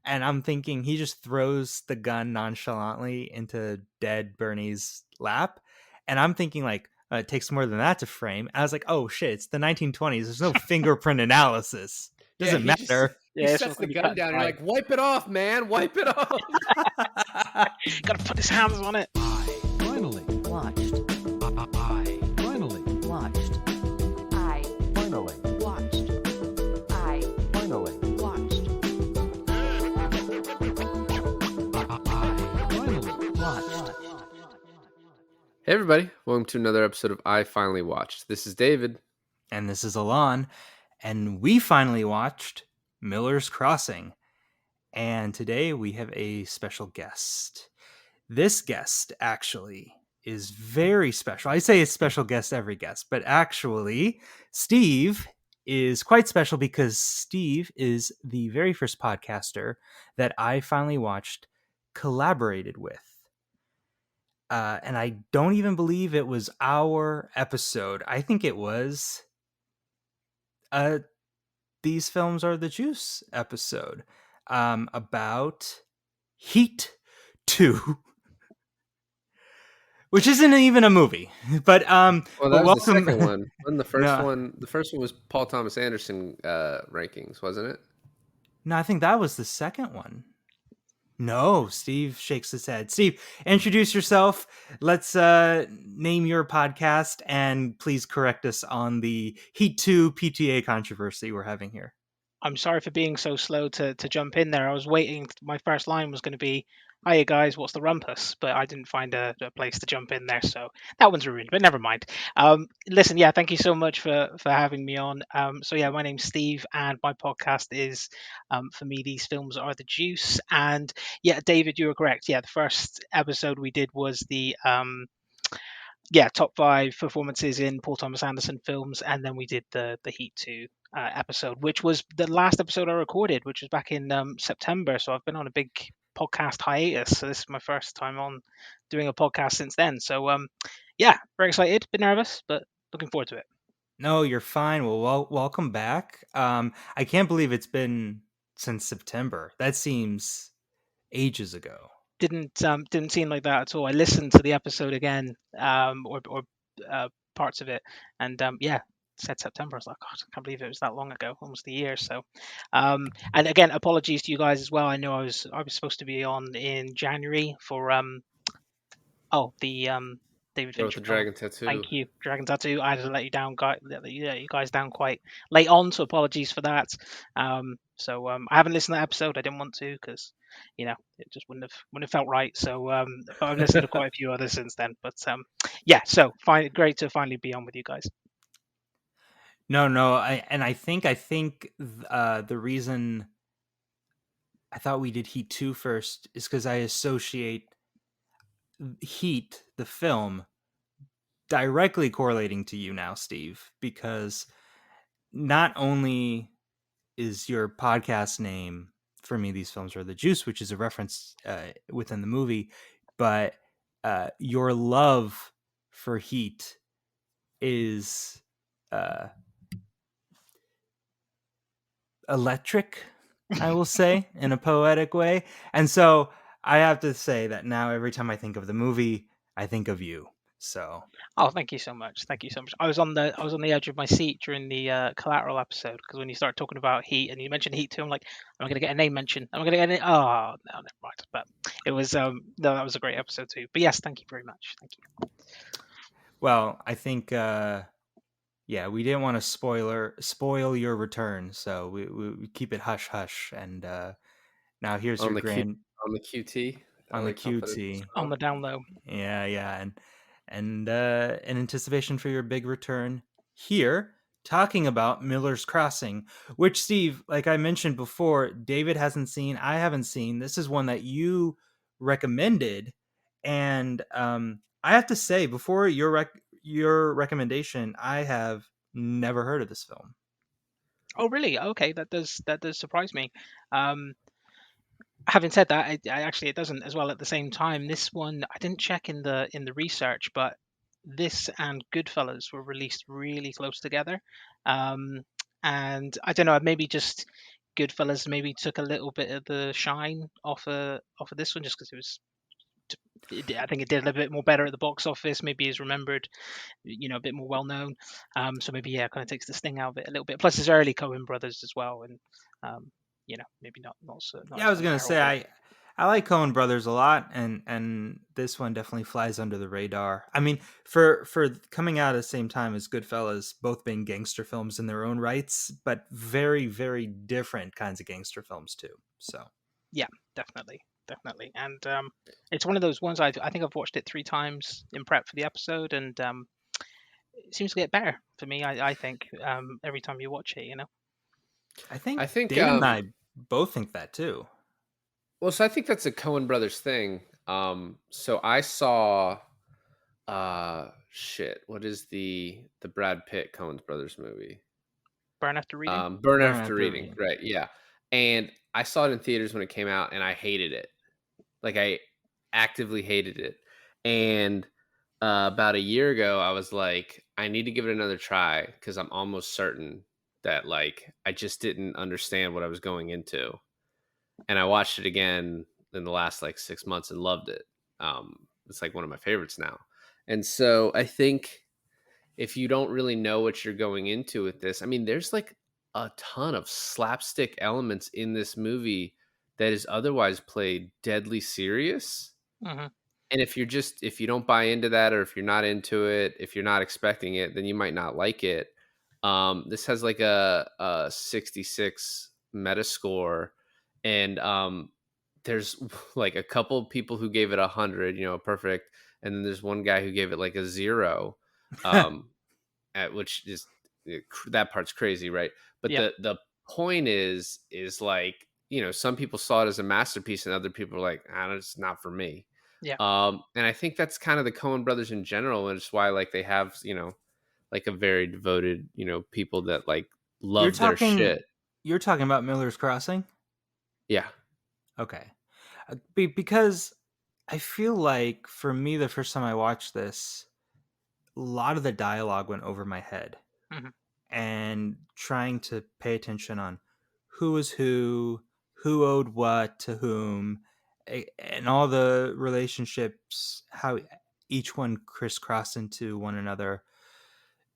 And I'm thinking he just throws the gun nonchalantly into dead Bernie's lap. And I'm thinking like, it takes more than that to frame. And I was like, oh shit, it's the 1920s. There's no fingerprint analysis. Yeah, Doesn't he matter. This sets one's the gonna be gun cut down. in You're five. like, wipe it off, man, wipe it off. Gotta put his hands on it. Finally Watched. finally Watched. I finally watched. I finally watched. finally Watched. Hey everybody, welcome to another episode of I Finally Watched. This is David. And this is Alain. And we finally watched Miller's Crossing. And today we have a special guest. This guest actually is very special. I say it's special guest every guest, but actually Steve is quite special because Steve is the very first podcaster that I finally watched collaborated with. And I don't even believe it was our episode. I think it was These Films Are the Juice episode about Heat 2. Which isn't even a movie, but Well, that but was welcome. the second one. Wasn't the first No. one? The first one was Paul Thomas Anderson rankings, wasn't it? No, I think that was the second one. No, Steve shakes his head. Steve, introduce yourself. Let's name your podcast and please correct us on the Heat 2 PTA controversy we're having here. I'm sorry for being so slow to jump in there. I was waiting. My first line was going to be, "Hiya guys, what's the rumpus?" But I didn't find a place to jump in there, so that one's ruined. But never mind. Listen, yeah, thank you so much for having me on. So yeah, my name's Steve, and my podcast is, for me, These Films Are the Juice. And yeah, David, you were correct. Yeah, the first episode we did was the top 5 performances in Paul Thomas Anderson films, and then we did the Heat 2 episode, which was the last episode I recorded, which was back in September. So I've been on a big podcast hiatus. So this is my first time on doing a podcast since then. So yeah, very excited, bit nervous, but looking forward to it. No, you're fine. Well, welcome back. I can't believe it's been since September. That seems ages ago. Didn't seem like that at all. I listened to the episode again, or parts of it, and yeah, said September. I was like, God, I can't believe it was that long ago, almost a year. So, and again, apologies to you guys as well. I know I was supposed to be on in January for the David Go with Fincher the film. Dragon Tattoo. Thank you, Dragon Tattoo. I had to let you down, you guys down quite late on, so apologies for that. So I haven't listened to that episode. I didn't want to because it just wouldn't have felt right. So but I've listened to quite a few others since then. But yeah, so great to finally be on with you guys. No, I think the reason I thought we did Heat 2 first is because I associate Heat, the film, directly correlating to you now, Steve, because not only is your podcast name for me These Films Are the Juice, which is a reference within the movie, but your love for Heat is electric, I will say, in a poetic way. And so I have to say that now every time I think of the movie, I think of you. So Thank you so much. Thank you so much. I was on the edge of my seat during the Collateral episode because when you start talking about Heat and you mentioned Heat 2, I'm like, am I going to get a name mention? Am I going to get Oh no, never mind. But it was no, that was a great episode too. But yes, thank you very much. Thank you. well, I think we didn't want to spoil your return, so we keep it hush hush. And now here's on your the grand on the QT. on the QT. On the down low. Yeah, and in anticipation for your big return here, talking about Miller's Crossing, which, Steve, like I mentioned before, David hasn't seen, I haven't seen. This is one that you recommended, and I have to say, before your recommendation, I have never heard of this film. Oh really? Okay, that does surprise me. Having said that, I actually it doesn't as well. At the same time, this one I didn't check in the research, but this and Goodfellas were released really close together, and I don't know, maybe just Goodfellas maybe took a little bit of the shine off of this one, just because I think it did a little bit more better at the box office. Maybe is remembered, a bit more well known. So maybe kind of takes the sting out of it a little bit. Plus, it's early Coen brothers as well, and maybe not Yeah, I as was gonna say unheralded. I like Coen Brothers a lot, and this one definitely flies under the radar. I mean, for coming out at the same time as Goodfellas, both being gangster films in their own rights, but very very different kinds of gangster films too. So Yeah, definitely. And it's one of those ones I think I've watched it 3 times in prep for the episode, and it seems to get better for me. I think every time you watch it. I think I think David and I both think that too. well, so I think that's a Coen Brothers thing. So I saw shit, what is the Brad Pitt Coen Brothers movie? Burn After Reading. Burn Burn After After Reading, Reading. right? Yeah. And I saw it in theaters when it came out, and I hated it. Like, I actively hated it. And about a year ago, I was like, I need to give it another try, because I'm almost certain that, like, I just didn't understand what I was going into. And I watched it again in the last like 6 months and loved it. It's like one of my favorites now. And so I think if you don't really know what you're going into with this, I mean, there's like a ton of slapstick elements in this movie that is otherwise played deadly serious. Hmm. And if you don't buy into that, or if you're not into it, if you're not expecting it, then you might not like it. This has like a 66 Metascore, and there's like a couple people who gave it 100, perfect, and then there's one guy who gave it like a 0, at which is that part's crazy, right? But Yeah. the point is like, some people saw it as a masterpiece, and other people are like, it's not for me. Yeah. And I think that's kind of the Coen brothers in general, and it's why like they have like a very devoted people that like You're love their talking shit. you're talking about Miller's Crossing? Yeah. Okay. Because I feel like for me the first time I watched this, a lot of the dialogue went over my head. Hmm. And trying to pay attention on who was who owed what to whom, and all the relationships, how each one crisscrossed into one another.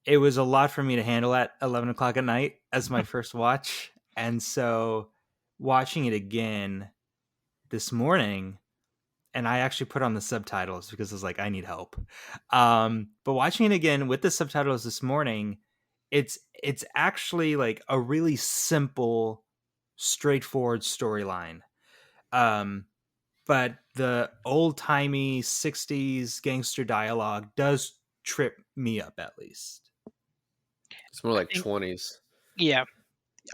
It was a lot for me to handle at 11 o'clock at night as my first watch. And so watching it again this morning, and I actually put on the subtitles because I was like, I need help. But watching it again with the subtitles this morning, it's actually like a really simple, straightforward storyline. But the old timey 60s gangster dialogue does trip me up at least. It's more I like think. 20s. Yeah.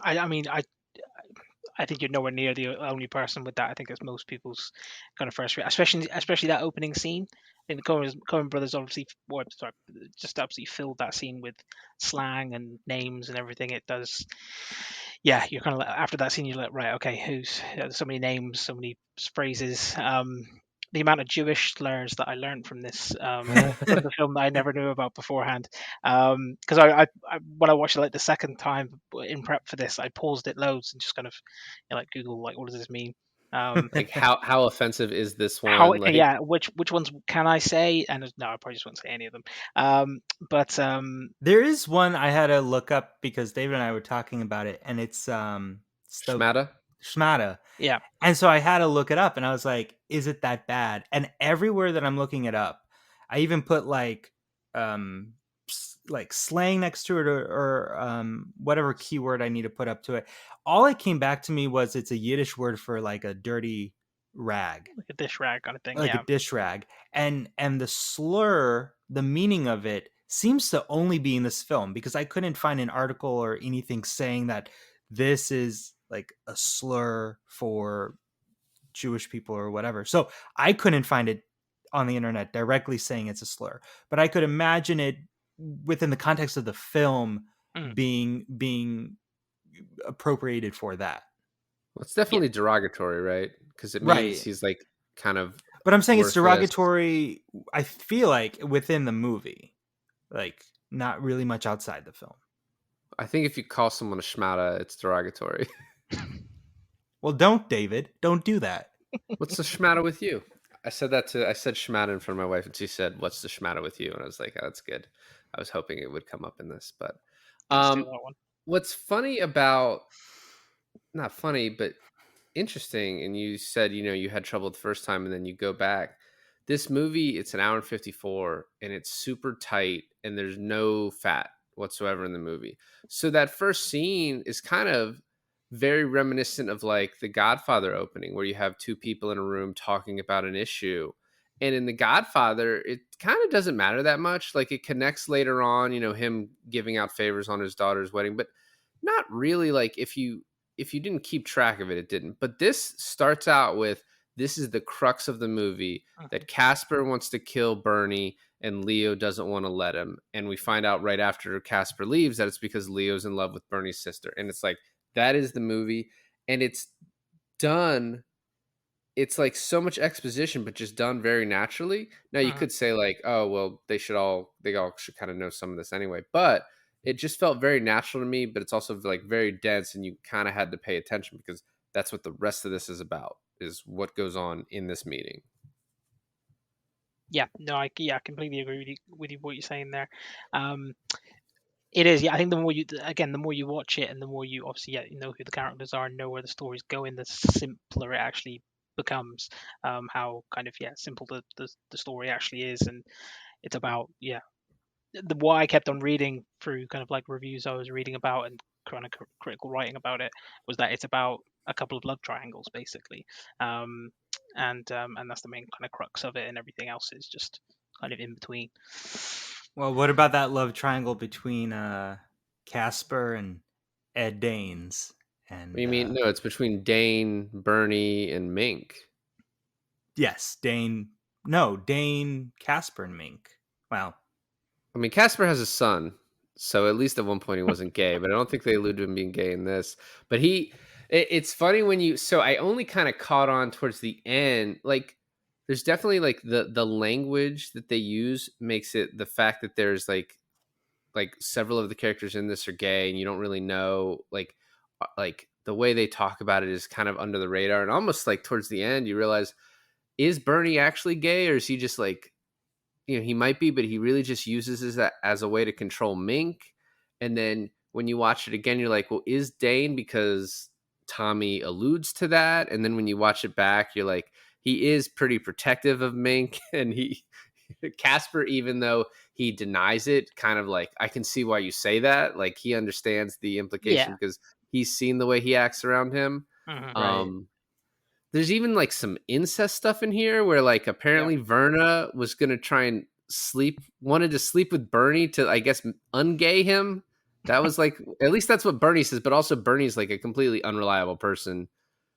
I mean, I think you're nowhere near the only person with that. I think it's most people's kind of first, especially that opening scene. I think the Coen brothers obviously, just absolutely filled that scene with slang and names and everything. It does. Yeah, you're kind of like, after that scene, you're like, right, okay, who's so many names, so many phrases. The amount of Jewish slurs that I learned from this from the film that I never knew about beforehand. Because when I watched it like the second time in prep for this, I paused it loads and just kind of like Google like what does this mean? Like how offensive is this How one? Like, yeah, which ones can I say? And no, I probably just won't say any of them. But There is one I had to look up because David and I were talking about it, and it's the Schmata. Schmata. yeah, And so I had to look it up, and I was like, is it that bad? And everywhere that I'm looking it up, I even put like slang next to it, or whatever keyword I need to put up to it. All it came back to me was it's a Yiddish word for like a dirty rag, like a dish rag kind of thing. like a Yeah, dish rag. And the slur, the meaning of it seems to only be in this film, because I couldn't find an article or anything saying that this is like a slur for Jewish people or whatever. So I couldn't find it on the internet directly saying it's a slur, but I could imagine it within the context of the film mm, being appropriated for that. Well, it's yeah. definitely derogatory, right? Because it means Right. he's like kind of But I'm saying it's worthless. derogatory, I feel like, within the movie. Like, not really much outside the film. I think if you call someone a schmata, it's derogatory. Well, don't, David. Don't do that. What's the schmatter with you? I said schmatter in front of my wife, and she said, "What's the schmatter with you?" And I was like, oh, "That's good." I was hoping it would come up in this, but Let's do um, that one. what's funny about not funny, but interesting. And you said, you had trouble the first time and then you go back. This movie, it's an hour and 54 and it's super tight and there's no fat whatsoever in the movie. So that first scene is kind of very reminiscent of like the Godfather opening where you have two people in a room talking about an issue. And in the Godfather, it kind of doesn't matter that much. Like it connects later on, him giving out favors on his daughter's wedding, but not really. Like if you didn't keep track of it, it didn't. But this starts out with this is the crux of the movie that Casper wants to kill Bernie and Leo doesn't want to let him. And we find out right after Casper leaves that it's because Leo's in love with Bernie's sister. And it's like, that is the movie. And it's done. It's like so much exposition, but just done very naturally. Now you could say like, oh, well, they all should kind of know some of this anyway. But it just felt very natural to me, but it's also like very dense and you kind of had to pay attention because that's what the rest of this is about, is what goes on in this meeting. Yeah, no, I completely agree with you what you're saying there. It is, yeah. I think the more you watch it, and the more you obviously know who the characters are and know where the story's going, the simpler it actually becomes. How kind of simple the story actually is, and it's about what I kept on reading through kind of like reviews I was reading about and kind of critical writing about it was that it's about a couple of love triangles basically, and that's the main kind of crux of it, and everything else is just kind of in between. Well, what about that love triangle between Casper and Ed Danes? And What do you mean? No, it's between Dane, Bernie, and Mink. yes, Dane, Casper, and Mink. Wow. I mean, Casper has a son, so at least at one point he wasn't gay, but I don't think they allude to him being gay in this. But it's funny when so I only kind of caught on towards the end. Like, there's definitely like the language that they use makes it the fact that there's like several of the characters in this are gay, and you don't really know like the way they talk about it is kind of under the radar, and almost like towards the end you realize, is Bernie actually gay or is he just like, he might be, but he really just uses that as a way to control Mink. And then when you watch it again, you're like, well, is Dane, because Tommy alludes to that. And then when you watch it back, you're like, he is pretty protective of Mink. And Casper, even though he denies it, kind of like, I can see why you say that. Like he understands the implication because he's seen the way he acts around him. Right. There's even like some incest stuff in here where like apparently Verna was going to try and wanted to sleep with Bernie to, I guess, ungay him. That was like, at least that's what Bernie says, but also Bernie's like a completely unreliable person.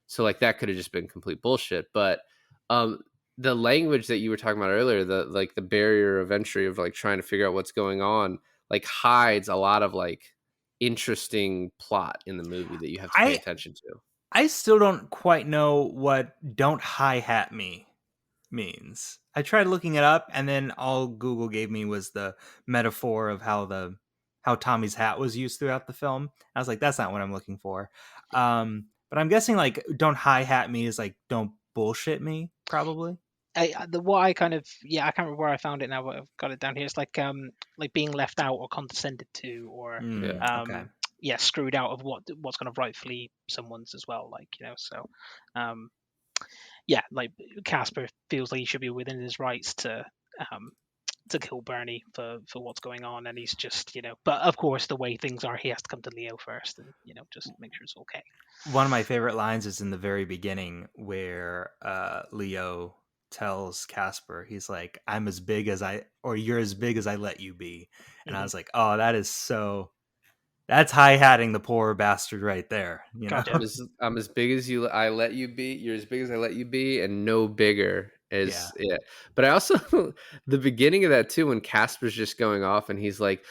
So like that could have just been complete bullshit. But the language that you were talking about earlier, the barrier of entry of like trying to figure out what's going on, like hides a lot of like interesting plot in the movie that you have to pay attention to. I still don't quite know what "don't hi-hat me" means. I tried looking it up, and then all Google gave me was the metaphor of how Tommy's hat was used throughout the film. I was like, that's not what I'm looking for. But I'm guessing like "don't hi-hat me" is like "don't bullshit me," probably. I can't remember where I found it now, but I've got it down here. It's like being left out or condescended to, or Okay. screwed out of what's kind of rightfully someone's as well. Like so like Casper feels like he should be within his rights to kill Bernie for what's going on, and he's just but of course the way things are, he has to come to Leo first and just make sure it's okay. One of my favorite lines is in the very beginning where Leo tells Casper, he's like, "I'm as big as you're as big as I let you be." And I was like, oh, that's hi-hatting the poor bastard right there. Gotcha. I'm as big as I let you be. You're as big as I let you be, and no bigger. But I also the beginning of that too, when Casper's just going off and he's like,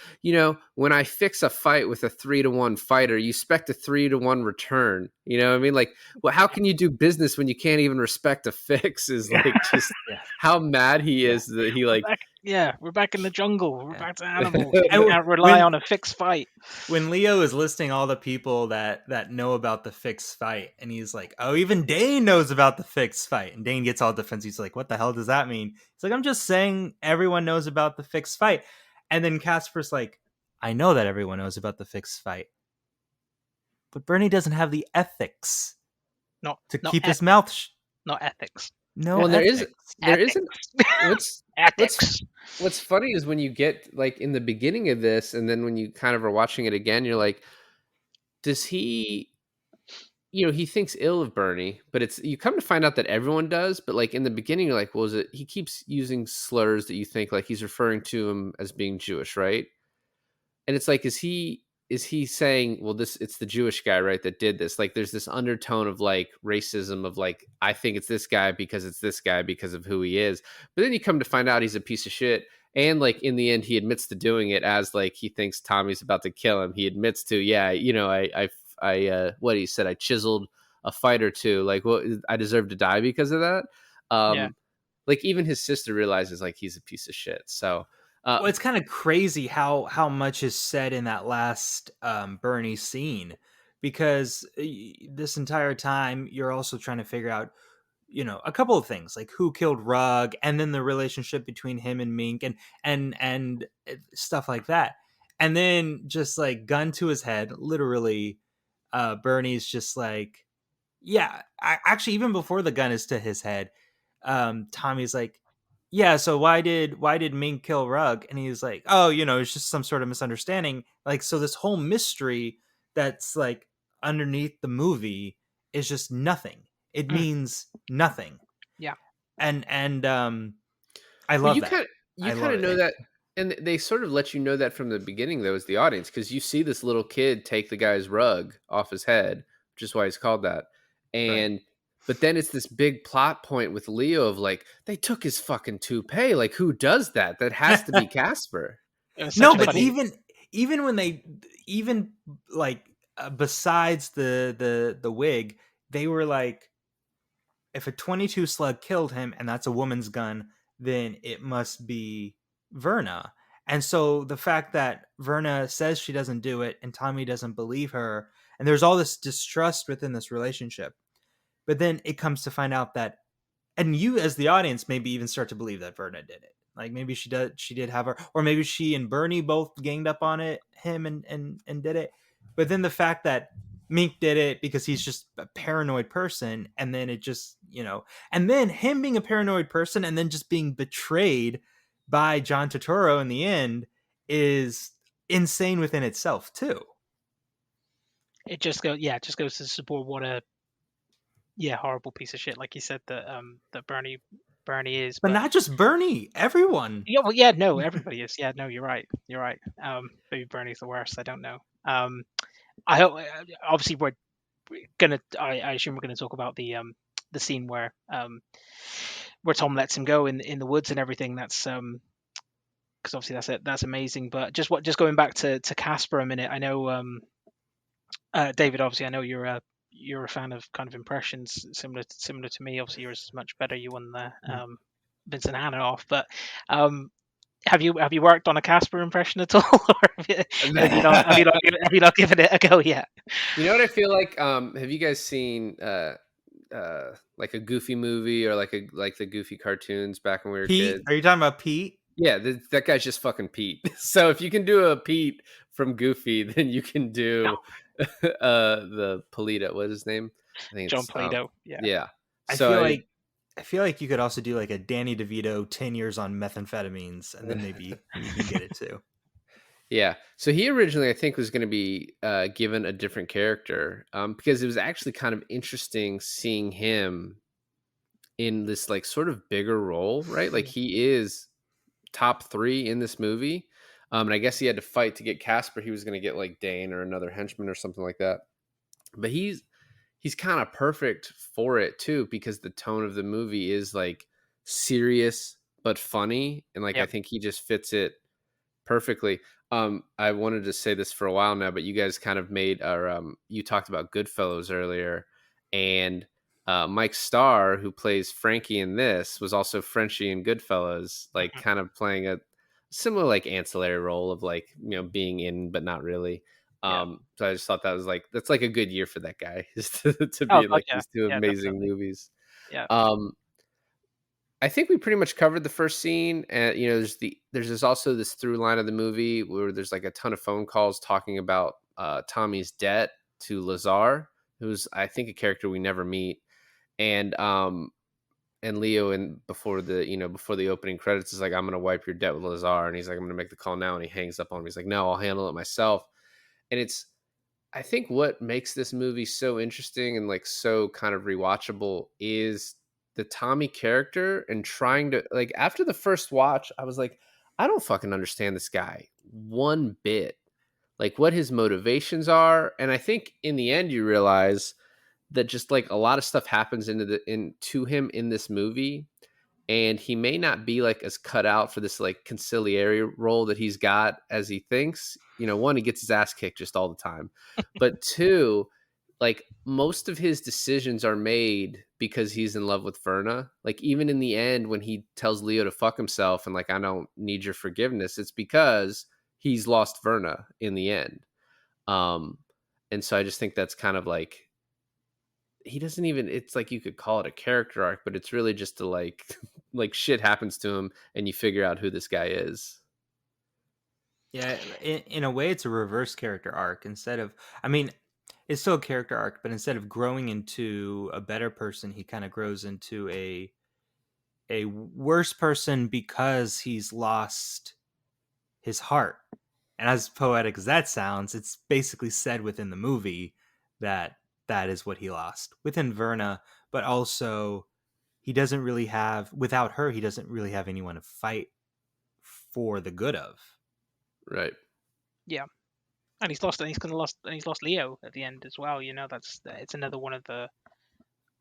when I fix a fight with a 3-1 fighter, you expect a 3-1 return. You know what I mean? Like, well, how can you do business when you can't even respect a fix? Is like just how mad he is that he like Yeah, we're back in the jungle. We're Yeah. back to animals. We And can't rely when- on a fixed fight. When Leo is listing all the people that know about the fixed fight, and he's like, "Oh, even Dane knows about the fixed fight," and Dane gets all defensive. He's like, "What the hell does that mean?" He's like, "I'm just saying everyone knows about the fixed fight." And then Casper's like, "I know that everyone knows about the fixed fight, but Bernie doesn't have the ethics Not to not keep his eth- mouth not ethics. no Well, there ethics." isn't. What's Ethics. what's funny is when you get like in the beginning of this, and then when you kind of are watching it again, you're like, does he? He thinks ill of Bernie, but it's you come to find out that everyone does. But like in the beginning, you're like, well, is it? He keeps using slurs that you think like he's referring to him as being Jewish, right? And it's like, is he saying, well, it's the Jewish guy, right, that did this? Like there's this undertone of like racism of like, I think it's this guy because it's this guy because of who he is. But then you come to find out he's a piece of shit. And like in the end, he admits to doing it as like he thinks Tommy's about to kill him. He admits to, yeah, what he said, I chiseled a fight or two. Like, well, I deserve to die because of that. Yeah. Like even his sister realizes like he's a piece of shit. So Well, it's kind of crazy how much is said in that last Bernie scene, because this entire time you're also trying to figure out, a couple of things like who killed Rug, and then the relationship between him and Mink, and stuff like that, and then just like gun to his head, literally, Bernie's just like, yeah, actually, even before the gun is to his head, Tommy's like, yeah, so why did Mink kill Rug? And he's like, oh, it's just some sort of misunderstanding. Like, so this whole mystery that's like underneath the movie is just nothing. It Mm. means nothing. Yeah. And I Well, love you that. kind I love of know it. that, and they sort of let you know that from the beginning, though, as the audience, because you see this little kid take the guy's rug off his head, which is why he's called that. And but then it's this big plot point with Leo of like, they took his fucking toupee. Like, who does that? That has to be Casper. It was No, such a but funny. even when they even like besides the wig, they were like, if a 22 slug killed him and that's a woman's gun, then it must be Verna. And so the fact that Verna says she doesn't do it and Tommy doesn't believe her, and there's all this distrust within this relationship. But then it comes to find out that, and you as the audience maybe even start to believe that Verna did it. Like maybe she did have her, or maybe she and Bernie both ganged up on him and did it. But then the fact that Mink did it because he's just a paranoid person, and then it just, and then him being a paranoid person and then just being betrayed by John Turturro in the end is insane within itself too. It just goes to support what a horrible piece of shit, like you said, that Bernie is. But not just Bernie, everyone. No, everybody is. Yeah, no, you're right. Maybe Bernie's the worst. I don't know. I hope. Obviously, we're gonna. I assume we're gonna talk about the scene where Tom lets him go in the woods and everything. That's because obviously that's amazing. But just going back to Casper a minute. I know David. Obviously, I know you're a fan of kind of impressions similar to me. Obviously, yours is much better. You won the Vincent Hanna off, but have you worked on a Casper impression at all, or have you not given it a go yet? You know what I feel like? Have you guys seen like a Goofy movie or like the Goofy cartoons back when we were Pete, kids? are you talking about Pete? Yeah, that guy's just fucking Pete. So if you can do a Pete from Goofy, then you can do the Polito. What is his name? I think John it's Polito. yeah. I So feel like you could also do like a Danny DeVito 10 years on methamphetamines, and then maybe you can get it too. yeah. So he originally, I think, was going to be given a different character because it was actually kind of interesting seeing him in this like sort of bigger role, right? Like he is top 3 in this movie. And I guess he had to fight to get Casper. He was going to get like Dane or another henchman or something like that. But he's kind of perfect for it too, because the tone of the movie is like serious but funny, and like I think he just fits it perfectly. I wanted to say this for a while now, but you guys kind of made our you talked about Goodfellas earlier, and Mike Starr, who plays Frankie in this, was also Frenchie in Goodfellas, like Mhm. kind of playing a similar like ancillary role of like being in but not really. Yeah. So I just thought that was like that's like a good year for that guy just to Oh be in god, like yeah. these two Yeah, amazing definitely. movies. Yeah. Um, I think we pretty much covered the first scene, and there's also this through line of the movie where there's like a ton of phone calls talking about Tommy's debt to Lazar, who's I think a character we never meet, and Leo and before the opening credits is like, I'm gonna wipe your debt with Lazar, and he's like, I'm gonna make the call now, and he hangs up on him. He's like, no, I'll handle it myself. And it's I think what makes this movie so interesting and like so kind of rewatchable is the Tommy character and trying to like after the first watch, I was like, I don't fucking understand this guy one bit. Like what his motivations are. And I think in the end you realize that just like a lot of stuff happens into him in this movie, and he may not be like as cut out for this like conciliary role that he's got as he thinks. One, he gets his ass kicked just all the time, but two, like most of his decisions are made because he's in love with Verna. Like even in the end when he tells Leo to fuck himself and like I don't need your forgiveness, it's because he's lost Verna in the end. um and so I just think that's kind of like he doesn't even it's like you could call it a character arc, but it's really just to like like shit happens to him and you figure out who this guy is. Yeah, in a way, it's a reverse character arc. Instead of, I mean, it's still a character arc, but instead of growing into a better person, he kind of grows into a worse person because he's lost his heart. And as poetic as that sounds, it's basically said within the movie that that is what he lost within Verna, but also he doesn't really have, without her, he doesn't really have anyone to fight for the good of. Right. Yeah. And he's lost Leo at the end as well. That's it's another one of the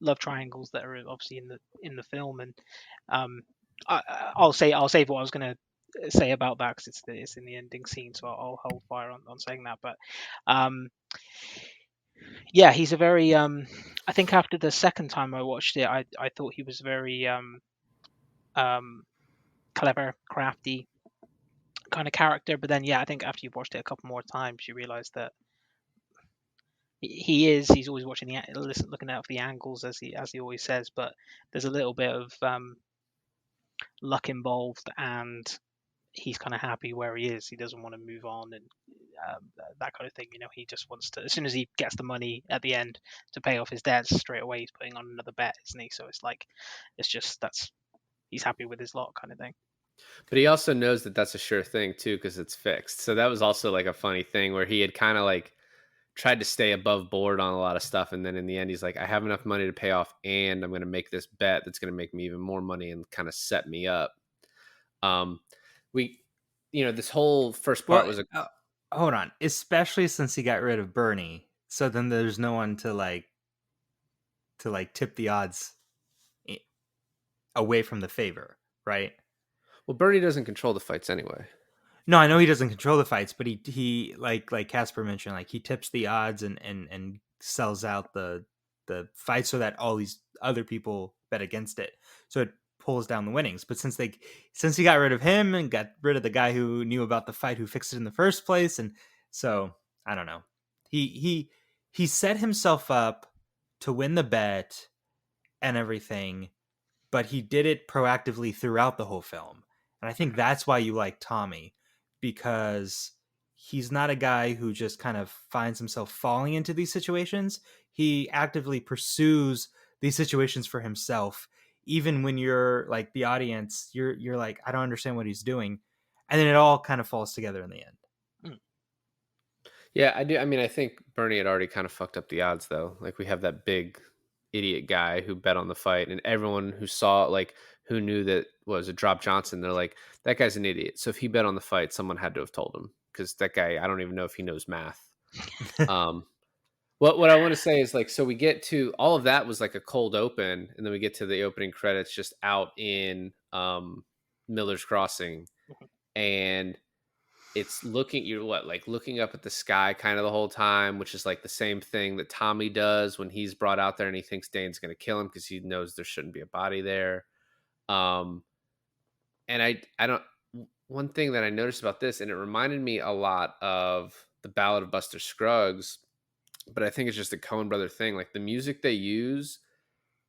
love triangles that are obviously in the film. And um, I'll save what I was going to say about that because it's in the ending scene, so I'll hold fire on saying that. But um, yeah, he's a very I think after the second time I watched it, I thought he was very um, clever, crafty kind of character. But then yeah, I think after you've watched it a couple more times, you realize that he's always watching looking out for the angles as he always says, but there's a little bit of luck involved, and he's kind of happy where he is. He doesn't want to move on, and that kind of thing. He just wants to, as soon as he gets the money at the end to pay off his debts, straight away he's putting on another bet, isn't he? So it's like it's just that's he's happy with his lot kind of thing. But he also knows that that's a sure thing too because it's fixed. So that was also like a funny thing where he had kind of like tried to stay above board on a lot of stuff, and then in the end he's like, I have enough money to pay off and I'm going to make this bet that's going to make me even more money and kind of set me up. um we this whole first part Well, was a hold on, especially since he got rid of Bernie, so then there's no one to tip the odds away from the favor, right? well, Bernie doesn't control the fights anyway. No, I know he doesn't control the fights, but he like Casper mentioned, like he tips the odds and sells out the fight so that all these other people bet against it. So it pulls down the winnings. But since he got rid of him and got rid of the guy who knew about the fight who fixed it in the first place, and so I don't know. He set himself up to win the bet and everything, but he did it proactively throughout the whole film. And I think that's why you like Tommy, because he's not a guy who just kind of finds himself falling into these situations. He actively pursues these situations for himself, even when you're like the audience, you're like, I don't understand what he's doing. And then it all kind of falls together in the end. Mm. Yeah, I do. I mean, I think Bernie had already kind of fucked up the odds, though. Like, we have that big idiot guy who bet on the fight, and everyone who saw, like, who knew that was a Drop Johnson, they're like, that guy's an idiot. So if he bet on the fight, someone had to have told him because that guy, I don't even know if he knows math. Um, what I want to say is like, so we get to all of that was like a cold open, and then we get to the opening credits just out in Miller's Crossing, and it's looking you're what like looking up at the sky kind of the whole time, which is like the same thing that Tommy does when he's brought out there and he thinks Dane's going to kill him because he knows there shouldn't be a body there. Um, and I don't one thing that I noticed about this, and it reminded me a lot of the Ballad of Buster Scruggs, but I think it's just a Coen brother thing. Like the music they use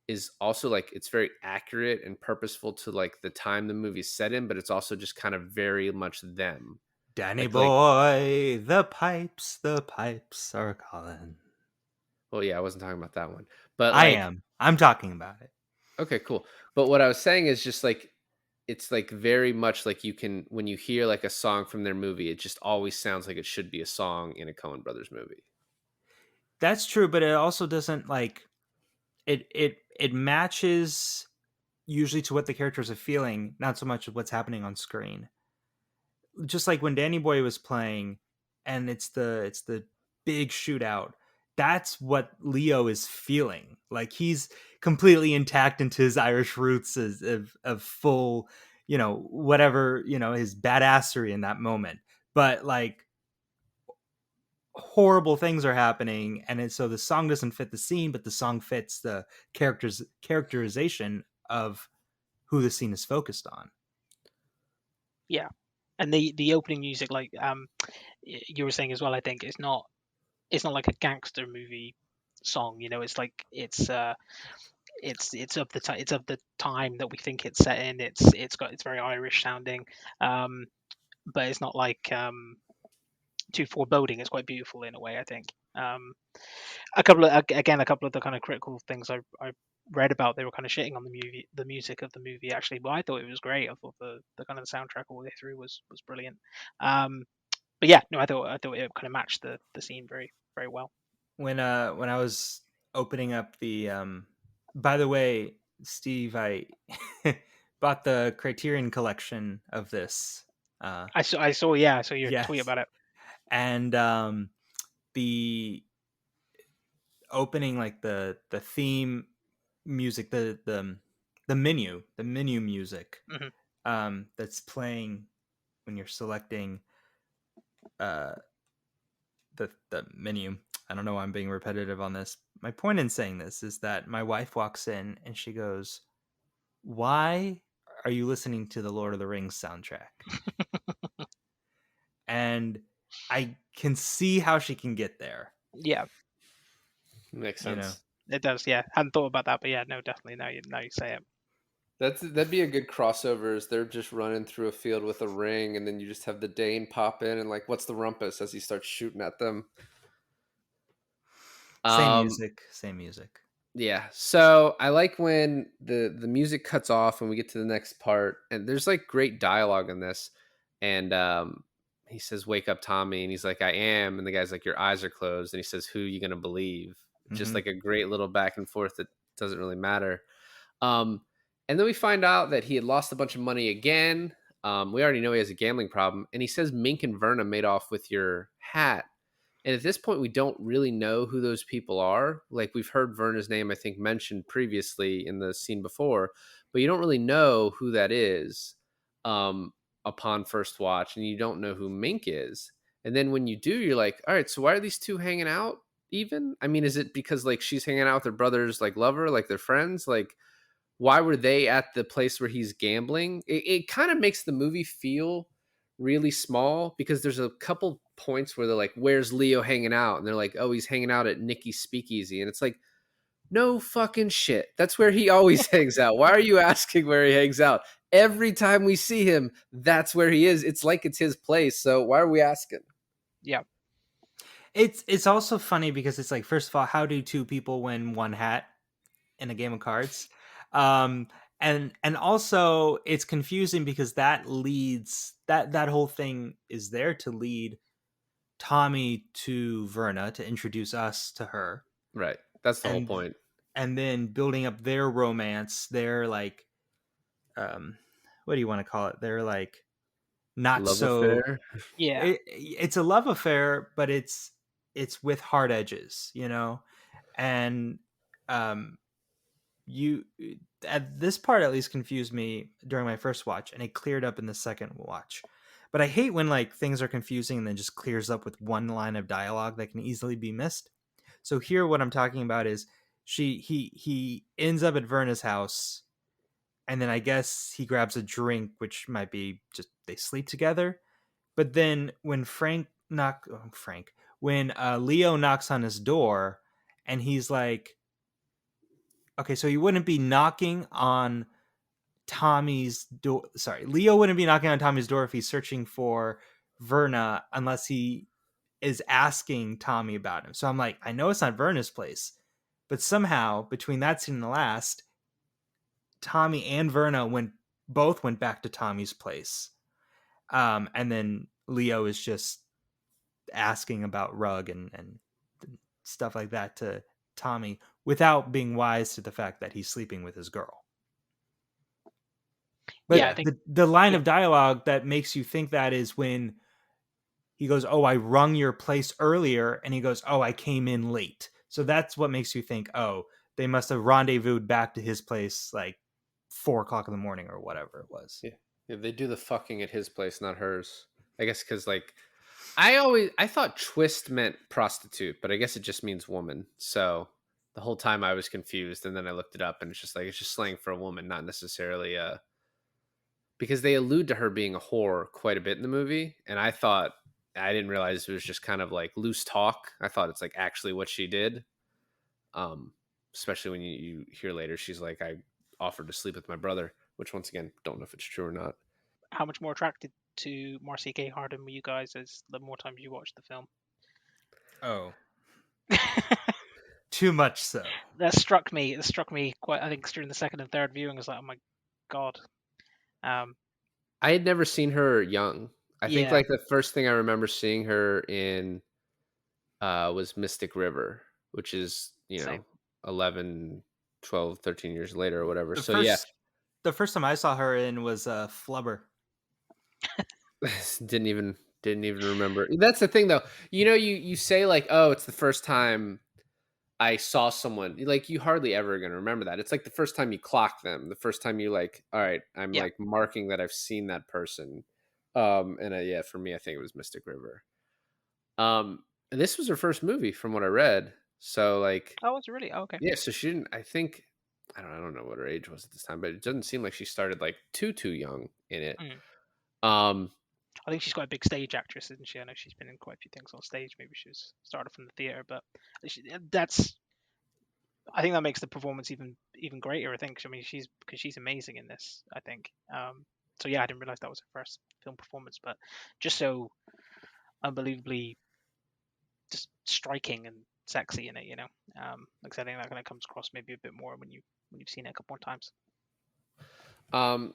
is also like it's very accurate and purposeful to like the time the movie's set in, but it's also just kind of very much them. Danny Like boy, the pipes are calling. well, yeah, I wasn't talking about that one, but I like am. I'm talking about it. okay, cool. But what I was saying is just like it's like very much like you can when you hear like a song from their movie, it just always sounds like it should be a song in a Coen Brothers movie. That's true, but it also doesn't like it matches usually to what the characters are feeling, not so much of what's happening on screen. Just like when Danny Boy was playing and it's the big shootout, that's what Leo is feeling. Like he's completely intact into his Irish roots of full, whatever, his badassery in that moment. But like horrible things are happening, and so the song doesn't fit the scene, but the song fits the characterization of who the scene is focused on. Yeah, and the opening music, like you were saying as well, I think it's not like a gangster movie song. It's like it's of it's of the time that we think it's set in. It's very Irish sounding, but it's not like too foreboding. It's quite beautiful in a way, I think. A couple of the kind of critical things I read about, they were kind of shitting on the music of the movie actually, but I thought it was great. I thought the kind of the soundtrack all the way through was brilliant. But yeah, no, I thought it kind of matched the scene very very well. When I was opening up the by the way, Steve, I bought the Criterion collection of this. I saw your tweet Yes. about it. And the opening, like the theme music, the menu music Hmm. that's playing when you're selecting uh the menu. I don't know why I'm being repetitive on this. My point in saying this is that my wife walks in and she goes, "Why are you listening to the Lord of the Rings soundtrack?" And I can see how she can get there, Yeah, Makes you know. sense. it does. Yeah, hadn't thought about that, but yeah, no, definitely. Now you say it. That'd be a good crossovers. They're just running through a field with a ring, and then you just have the Dane pop in and like, what's the rumpus as he starts shooting at them. Same Um, music, same music. yeah. So I like when the music cuts off and we get to the next part, and there's like great dialogue in this, and he says, "Wake up, Tommy," and he's like, "I am," and the guy's like, "Your eyes are closed," and he says, "Who you gonna believe?" Just Mm-hmm. like a great little back and forth that doesn't really matter. Um, and then we find out that he had lost a bunch of money again. We already know he has a gambling problem. And he says Mink and Verna made off with your hat. And at this point, we don't really know who those people are. Like we've heard Verna's name, I think, mentioned previously in the scene before, but you don't really know who that is um, upon first watch. And you don't know who Mink is. And then when you do, you're like, all right, so why are these two hanging out even? I mean, is it because like she's hanging out with her brother's like lover, like they're friends? Like, why were they at the place where he's gambling? It kind of makes the movie feel really small because there's a couple points where they're like, "Where's Leo hanging out?" And they're like, "Oh, he's hanging out at Nikki's Speakeasy," and it's like, no fucking shit. That's where he always hangs out. Why are you asking where he hangs out? Every time we see him, that's where he is. It's like it's his place. So why are we asking? Yeah, It's also funny because it's like, first of all, how do two people win one hat in a game of cards? Um, and also it's confusing because that leads that whole thing is there to lead Tommy to Verna, to introduce us to her, Right. That's the whole and point. and then building up their romance. They're like, what do you want to call it? They're like not Love so. affair. yeah, It's a love affair, but it's with hard edges, and um you at this part at least confused me during my first watch, and it cleared up in the second watch. But I hate when like things are confusing and then just clears up with one line of dialogue that can easily be missed. So here, what I'm talking about is he ends up at Verna's house, and then I guess he grabs a drink, which might be just they sleep together. But then when when Leo knocks on his door, and he's like, okay, so he wouldn't be knocking on Tommy's door. Sorry, Leo wouldn't be knocking on Tommy's door if he's searching for Verna unless he is asking Tommy about him. So I'm like, I know it's not Verna's place, but somehow between that scene and the last, Tommy and Verna both went back to Tommy's place. And then Leo is just asking about Rug and stuff like that to Tommy without being wise to the fact that he's sleeping with his girl. But Yeah, I think the line yeah. of dialogue that makes you think that is when he goes, "Oh, I rung your place earlier," and he goes, "Oh, I came in late." So that's what makes you think, oh, they must have rendezvoused back to his place like 4 o'clock in the morning or whatever it was. Yeah. Yeah, they do the fucking at his place, not hers. I guess because like I thought twist meant prostitute, but I guess it just means woman. So the whole time I was confused, and then I looked it up, and it's just like it's just slang for a woman, not necessarily because they allude to her being a whore quite a bit in the movie, and I didn't realize it was just kind of like loose talk. I thought it's like actually what she did. Um, Especially when you hear later she's like, I offered to sleep with my brother, which once again don't know if it's true or not. how much more attracted to Marcia Gay Harden were you guys as the more times you watched the film? Oh, too much so. That struck me. It struck me quite. I think during the second and third viewing, I was like, "Oh my god." I had never seen her young. I think Yeah, like the first thing I remember seeing her in was Mystic River, which is, same. 11, 12, 13 years later or whatever. The So yeah, first time I saw her in was Flubber. didn't even remember. That's the thing though. You say like, "Oh, it's the first time I saw someone," like you hardly ever going to remember that. It's like the first time you clock them, the first time you like, all right, I'm Yeah. like marking that I've seen that person. And yeah, for me, I think it was Mystic River. And this was her first movie from what I read. So like, Oh, was it really? Oh, okay. yeah, so she didn't, I don't know what her age was at this time, but it doesn't seem like she started like too young in it. Mm. Um, I think she's quite a big stage actress, isn't she? I know she's been in quite a few things on stage. Maybe she was started from the theater, but that's. I think that makes the performance even greater. I think. I mean, she's amazing in this. I think. So yeah, I didn't realize that was her first film performance, but just so unbelievably just striking and sexy in it. Like I said, I think that kind of comes across maybe a bit more when you've seen it a couple more times.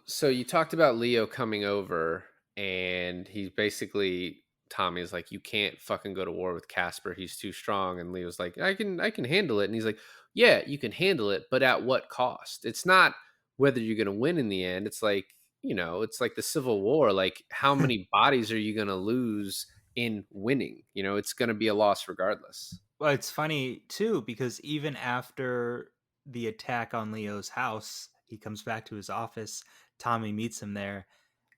So you talked about Leo coming over, and he's basically Tommy's like, you can't fucking go to war with Casper. He's too strong. And Leo's like, I can handle it. And he's like, yeah, you can handle it, but at what cost? It's not whether you're gonna win in the end. It's like, it's like the Civil War. Like, how many bodies are you gonna lose in winning? It's gonna be a loss regardless. Well, it's funny too because even after the attack on Leo's house, he comes back to his office. Tommy meets him there,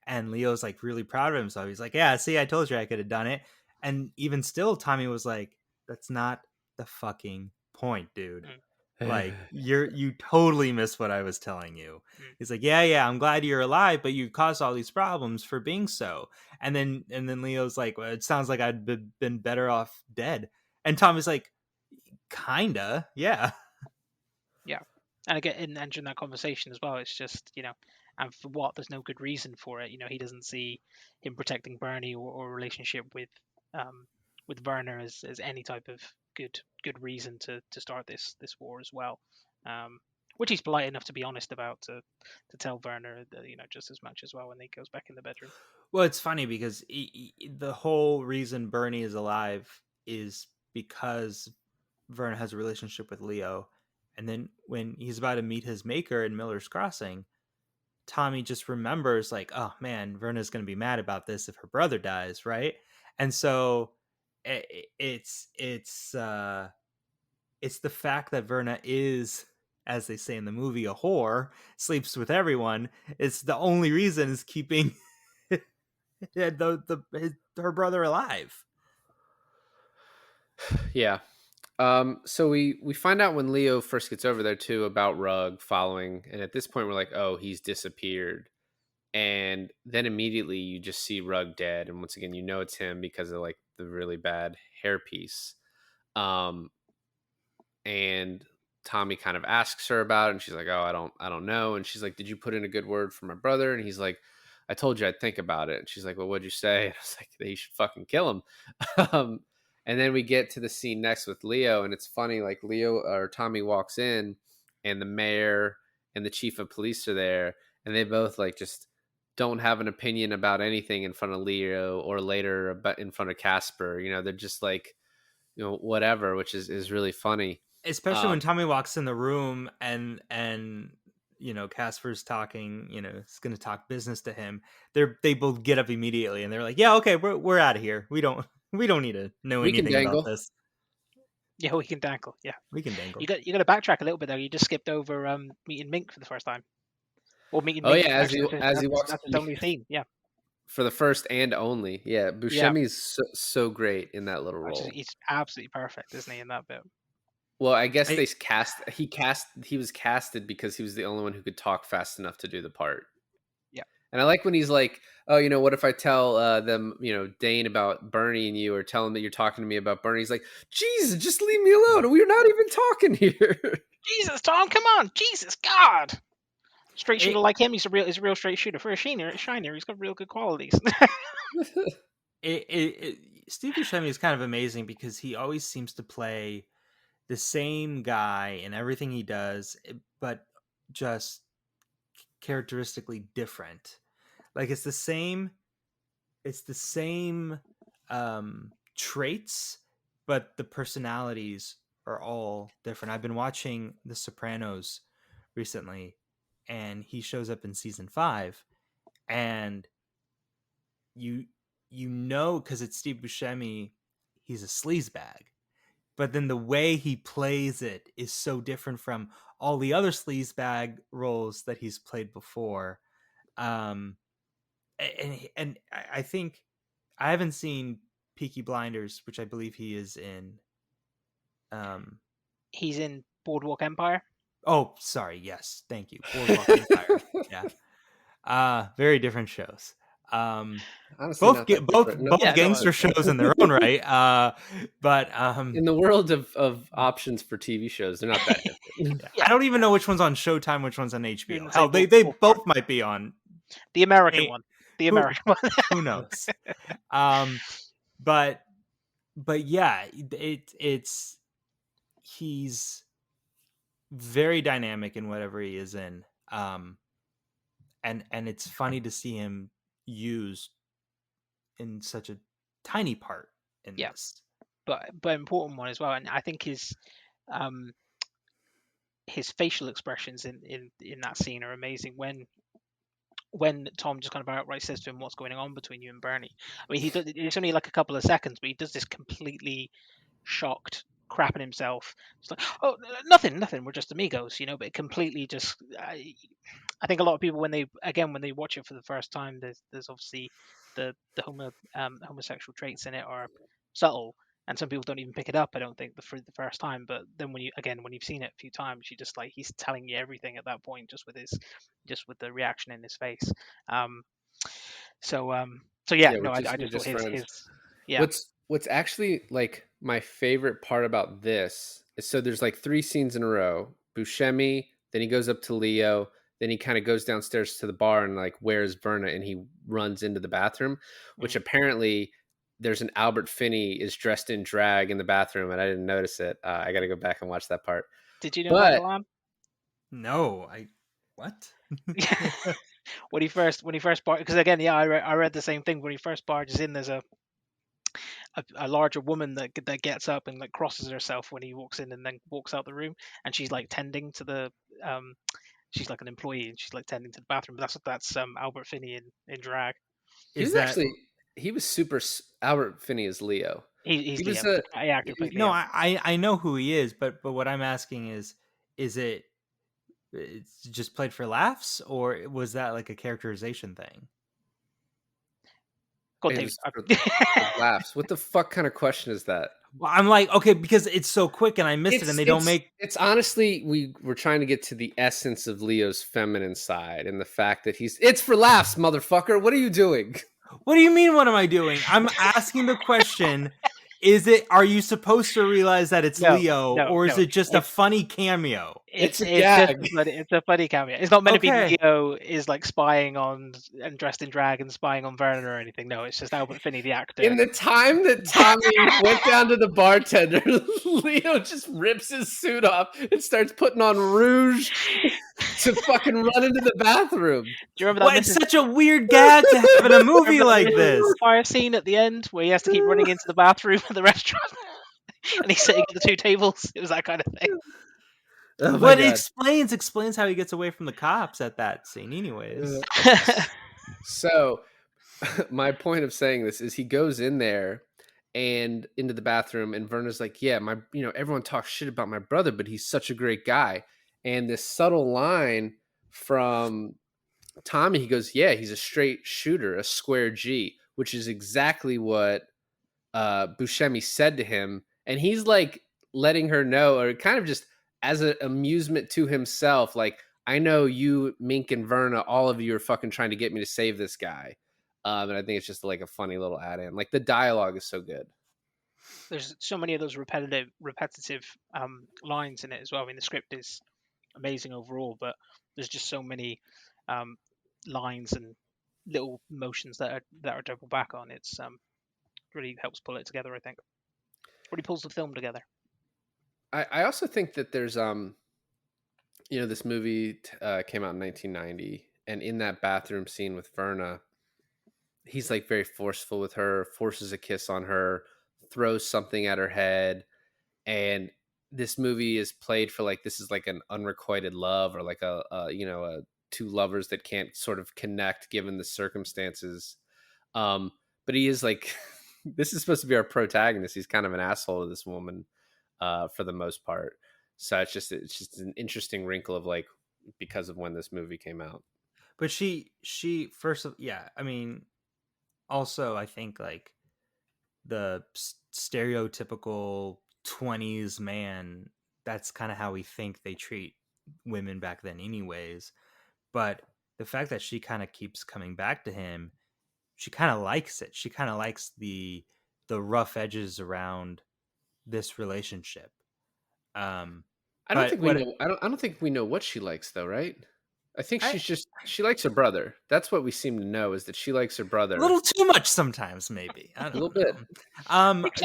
and Leo's like really proud of himself. He's like, "Yeah, see, I told you I could have done it." And even still, Tommy was like, "That's not the fucking point, dude. Like, you totally missed what I was telling you." Mm. He's like, "Yeah, I'm glad you're alive, but you caused all these problems for being so." And then Leo's like, "Well, it sounds like I'd been better off dead." And Tommy's like, "Kinda, yeah." Yeah, and again, and during that conversation as well, it's just and for what? There's no good reason for it. He doesn't see him protecting Bernie or a relationship with Werner as any type of good reason to start this war as well. Which he's polite enough to be honest about to tell Werner just as much as well when he goes back in the bedroom. Well, it's funny because the whole reason Bernie is alive is because Vern has a relationship with Leo. And then when he's about to meet his maker in Miller's Crossing, Tommy just remembers like, oh man, Verna's going to be mad about this if her brother dies, right? And so it's the fact that Verna is, as they say in the movie, a whore, sleeps with everyone. It's the only reason is keeping had her brother alive. Yeah. So we find out when Leo first gets over there too about Rug following, and at this point we're like, oh, he's disappeared. And then immediately you just see Rug dead, and once again you know it's him because of like the really bad hairpiece. Um, and Tommy kind of asks her about it, and she's like, "Oh, I don't know." And she's like, "Did you put in a good word for my brother?" And he's like, "I told you I'd think about it." And she's like, "Well, what'd you say?" And I was like, "They should fucking kill him." um, and then we get to the scene next with Leo, and it's funny. Like Leo or Tommy walks in, and the mayor and the chief of police are there, and they both like just don't have an opinion about anything in front of Leo or later about in front of Casper. You know, they're just like, whatever, which is really funny. Especially when Tommy walks in the room and Casper's talking, is going to talk business to him. They both get up immediately and they're like, "Yeah, okay, we're out of here. We don't need to know We can anything about dangle. this. Yeah, we can dangle. Yeah, We can dangle." you got to backtrack a little bit though. You just skipped over meeting Mink for the first time, or meeting Oh Mink. yeah, Actually, as he walks that's his only scene. Yeah, for the first and only. Yeah, yeah. Buscemi is so great in that little Actually, role. he's absolutely perfect, isn't he, in that bit? Well, I guess I, he was casted because he was the only one who could talk fast enough to do the part. Yeah. And I like when he's like, "Oh, what if I tell them, Dane about Bernie and you, or tell them that you're talking to me about Bernie?" He's like, "Jesus, just leave me alone. We're not even talking here." Jesus, Tom, come on, Jesus, God. Straight shooter it, like him, he's a real straight shooter. For a shiner, he's got real good qualities. Steve Buscemi is kind of amazing because he always seems to play the same guy in everything he does, but just characteristically different. Like it's the same traits, but the personalities are all different. I've been watching The Sopranos recently, and he shows up in season 5, and you because it's Steve Buscemi, he's a sleazebag. But then the way he plays it is so different from all the other sleazebag roles that he's played before. Um, and I think I haven't seen Peaky Blinders, which I believe he is in. He's in Boardwalk Empire. Oh, sorry. Yes, thank you. Boardwalk Empire. Yeah. Very different shows. Honestly, Both not that different. No, both Yeah, no, gangster shows in their own right. But in the world of options for TV shows, they're not that different. I don't even know which one's on Showtime, which one's on You're HBO. in the Hell, same they ballpark. both might be on. The American Hey, one. The who American one. who knows? Um, but yeah, it's he's very dynamic in whatever he is in. And it's funny to see him used in such a tiny part in Yeah, this. but important one as well. And I think um his facial expressions in that scene are amazing. When Tom just kind of outright says to him, "What's going on between you and Bernie?" I mean, it's only like a couple of seconds, but he does this completely shocked, crapping himself. It's like, "Oh, nothing. We're just amigos," But it completely just. I think a lot of people when they watch it for the first time, there's obviously the homosexual traits in it are subtle, and some people don't even pick it up. I don't think the first time, but then when you've seen it a few times, you just like he's telling you everything at that point just with the reaction in his face. Um, so yeah, Yeah, no, I we're just thought just his friends. yeah. What's actually like my favorite part about this is, so there's like 3 scenes in a row. Buscemi, then he goes up to Leo, then he kind of goes downstairs to the bar and like, "Where's Verna?" And he runs into the bathroom, which Mm. apparently there's an Albert Finney is dressed in drag in the bathroom, and I didn't notice it. I got to go back and watch that part. Did you know that, But Alan? No, what? When he first because again, yeah, I read the same thing. When he first barges in, there's a larger woman that gets up and like crosses herself when he walks in, and then walks out the room, and she's like tending to the she's like an employee, and she's like tending to the bathroom. But that's Albert Finney in drag. he Is was that actually he was Albert Finney as Leo. He's He was Leo. a The actor played no? Leo. I know who he is, but what I'm asking is it's just played for laughs, or was that like a characterization thing? God, It David. was for laughs. What the fuck kind of question is that? Well, I'm like, okay, because it's so quick and I missed it, and they don't make. It's honestly, we're trying to get to the essence of Leo's feminine side and the fact that it's for laughs, motherfucker. What are you doing? What do you mean? What am I doing? I'm asking the question. Are you supposed to realize that it's No, Leo, no, or is no. it just a funny cameo? It's a just gag. it's a funny cameo. It's not meant to Okay. be Leo is like spying on and dressed in drag and spying on Werner or anything. No, it's just Albert Finney, the actor. In the time that Tommy went down to the bartender, Leo just rips his suit off and starts putting on rouge to fucking run into the bathroom. Do you remember that? Well, it's such a weird gag to have in a movie like this. Fire scene at the end where he has to keep running into the bathroom at the restaurant, and he's sitting at the two tables. It was that kind of thing. Oh my What God. explains how he gets away from the cops at that scene, anyways. So, my point of saying this is he goes in there and into the bathroom, and Verna's like, "Yeah, everyone talks shit about my brother, but he's such a great guy." And this subtle line from Tommy, he goes, "Yeah, he's a straight shooter, a square G," which is exactly what Buscemi said to him, and he's like letting her know, or kind of just as an amusement to himself, like, I know you, Mink and Verna, all of you are fucking trying to get me to save this guy. And I think it's just like a funny little add-in. Like the dialogue is so good. There's so many of those repetitive lines in it as well. I mean, the script is amazing overall, but there's just so many lines and little motions that are double back on. It's really helps pull it together. I think really pulls the film together. I also think that there's this movie came out in 1990, and in that bathroom scene with Verna, he's like very forceful with her, forces a kiss on her, throws something at her head, and this movie is played for like this is like an unrequited love, or like a two lovers that can't sort of connect given the circumstances. But he is like this is supposed to be our protagonist. He's kind of an asshole to this woman for the most part. So it's just an interesting wrinkle of like because of when this movie came out. But she first of I mean, also I think like the stereotypical 20s man, that's kind of how we think they treat women back then anyways. But the fact that she kind of keeps coming back to him, she kind of likes it. She kind of likes the rough edges around this relationship. I don't think we know what she likes though, right? I think she likes her brother. That's what we seem to know, is that she likes her brother. A little too much sometimes, maybe. I don't know. Bit.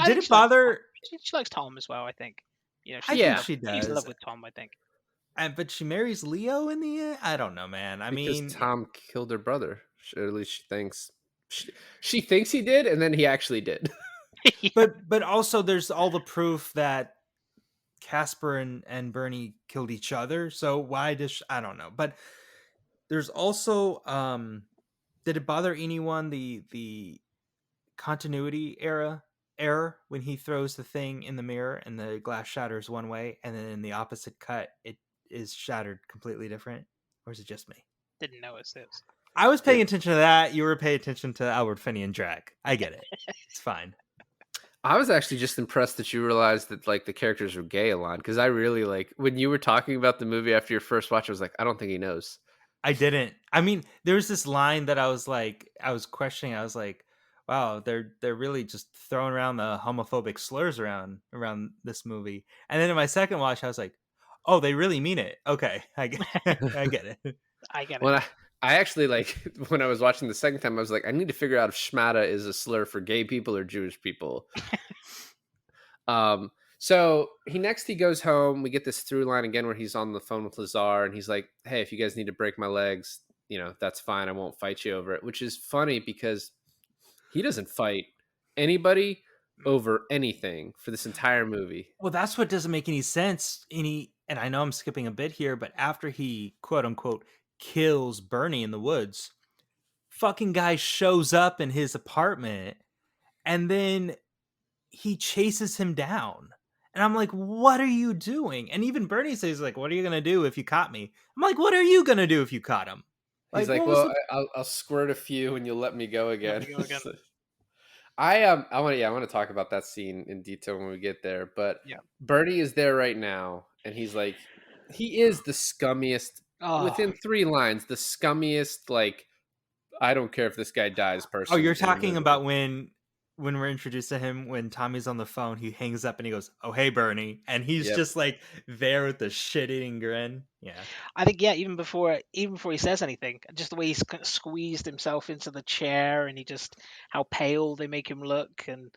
Did it bother? She likes Tom as well. I think. I think she does. She's in love with Tom. I think. But she marries Leo in the end. I don't know, man. Because Tom killed her brother. Or at least she thinks. She thinks he did, and then he actually did. Yeah. But also there's all the proof that Casper and Bernie killed each other. So why does I don't know. But there's also did it bother anyone the continuity error when he throws the thing in the mirror and the glass shatters one way, and then in the opposite cut it is shattered completely different? Or is it just me? Didn't notice this. I was paying attention to that. You were paying attention to Albert Finney and drag. I get it. It's fine. I was actually just impressed that you realized that like the characters were gay, Alon, because I really like when you were talking about the movie after your first watch, I was like, I don't think he knows. I didn't. I mean, there was this line that I was questioning. I was like, wow, they're really just throwing around the homophobic slurs around this movie. And then in my second watch, I was like, oh, they really mean it. Okay, I get it. I get it. When I actually like when I was watching the second time, I was like, I need to figure out if schmata is a slur for gay people or Jewish people. So he goes home. We get this through line again where he's on the phone with Lazar, and he's like, hey, if you guys need to break my legs, that's fine. I won't fight you over it, which is funny because he doesn't fight anybody over anything for this entire movie. Well, that's what doesn't make any sense. And I know I'm skipping a bit here, but after he quote unquote kills Bernie in the woods, fucking guy shows up in his apartment and then he chases him down. And I'm like, what are you doing? And even Bernie says, like, what are you going to do if you caught me? I'm like, what are you going to do if you caught him? He's like, well, I'll squirt a few and you'll let me go again. I want to talk about that scene in detail when we get there. But Yeah. Bernie is there right now, and he's like, he is the scummiest. Oh, Within 3 lines, the scummiest. Like, I don't care if this guy dies. Oh, you're Person in the talking movie. about when we're introduced to him, when Tommy's on the phone, he hangs up and he goes, "Oh, hey, Bernie," and he's Yep. just like there with the shit-eating grin. Yeah, I think even before he says anything, just the way he's kind of squeezed himself into the chair, and how pale they make him look, and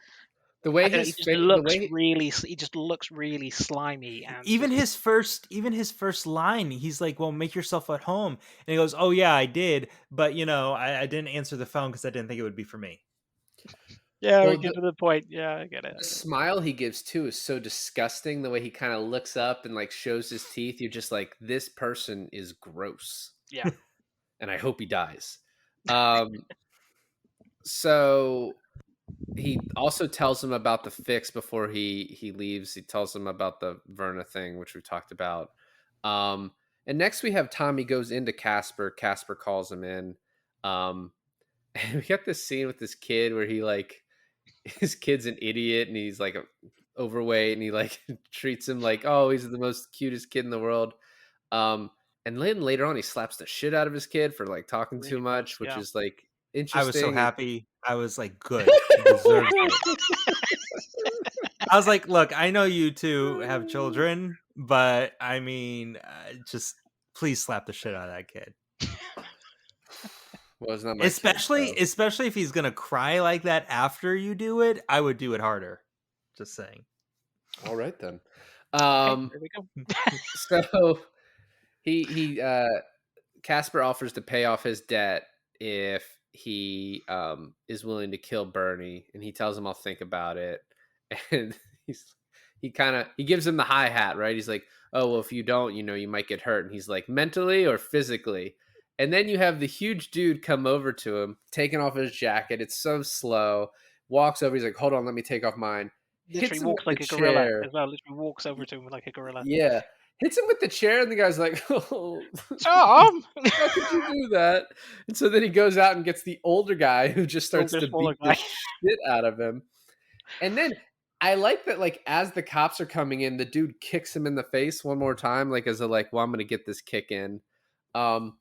The I way don't know, his face, the way he just looks really slimy and even just his first line, he's like, "Well, make yourself at home," and he goes, "Oh yeah, I did, but I didn't answer the phone because I didn't think it would be for me." yeah, we well, get to the point. Yeah, I get it. the smile he gives too is so disgusting. The way he kind of looks up and like shows his teeth, you're just like, this person is gross, Yeah, and I hope he dies. Um, so he also tells him about the fix before he leaves. He tells him about the Verna thing, which we talked about. Um, and next we have Tommy goes into Casper. Casper calls him in. And we got this scene with this kid where he like his kid's an idiot and he's like overweight and he like treats him like, oh, he's the most cutest kid in the world. Um, and then later on he slaps the shit out of his kid for like talking too really does. much, which Yeah. is like I was so interesting. happy. I was like, "Good, he deserves it." I was like, "Look, I know you two have children, but I mean, just please slap the shit out of that kid." Well, it's not my kid, Especially so. especially if he's gonna cry like that after you do it, I would do it harder. Just saying. All right then. Okay, Um, there we go. so he Casper offers to pay off his debt if he is willing to kill Bernie, and he tells him, "I'll think about it." And he gives him the hi hat, right? He's like, "Oh well, if you don't, you might get hurt." And he's like, "Mentally or physically?" And then you have the huge dude come over to him, taking off his jacket. It's so slow. Walks over. He's like, "Hold on, let me take off mine." Literally Hits him with walks the like a gorilla chair. as well. Literally walks over to him like a gorilla. Yeah. Hits him with the chair, and the guy's like, "Oh, Tom, how could you do that?" And so then he goes out and gets the older guy who just starts older, to smaller beat the guy. shit out of him. And then I like that, like, as the cops are coming in, the dude kicks him in the face one more time, like, as a, like, well, I'm going to get this kick in. Um,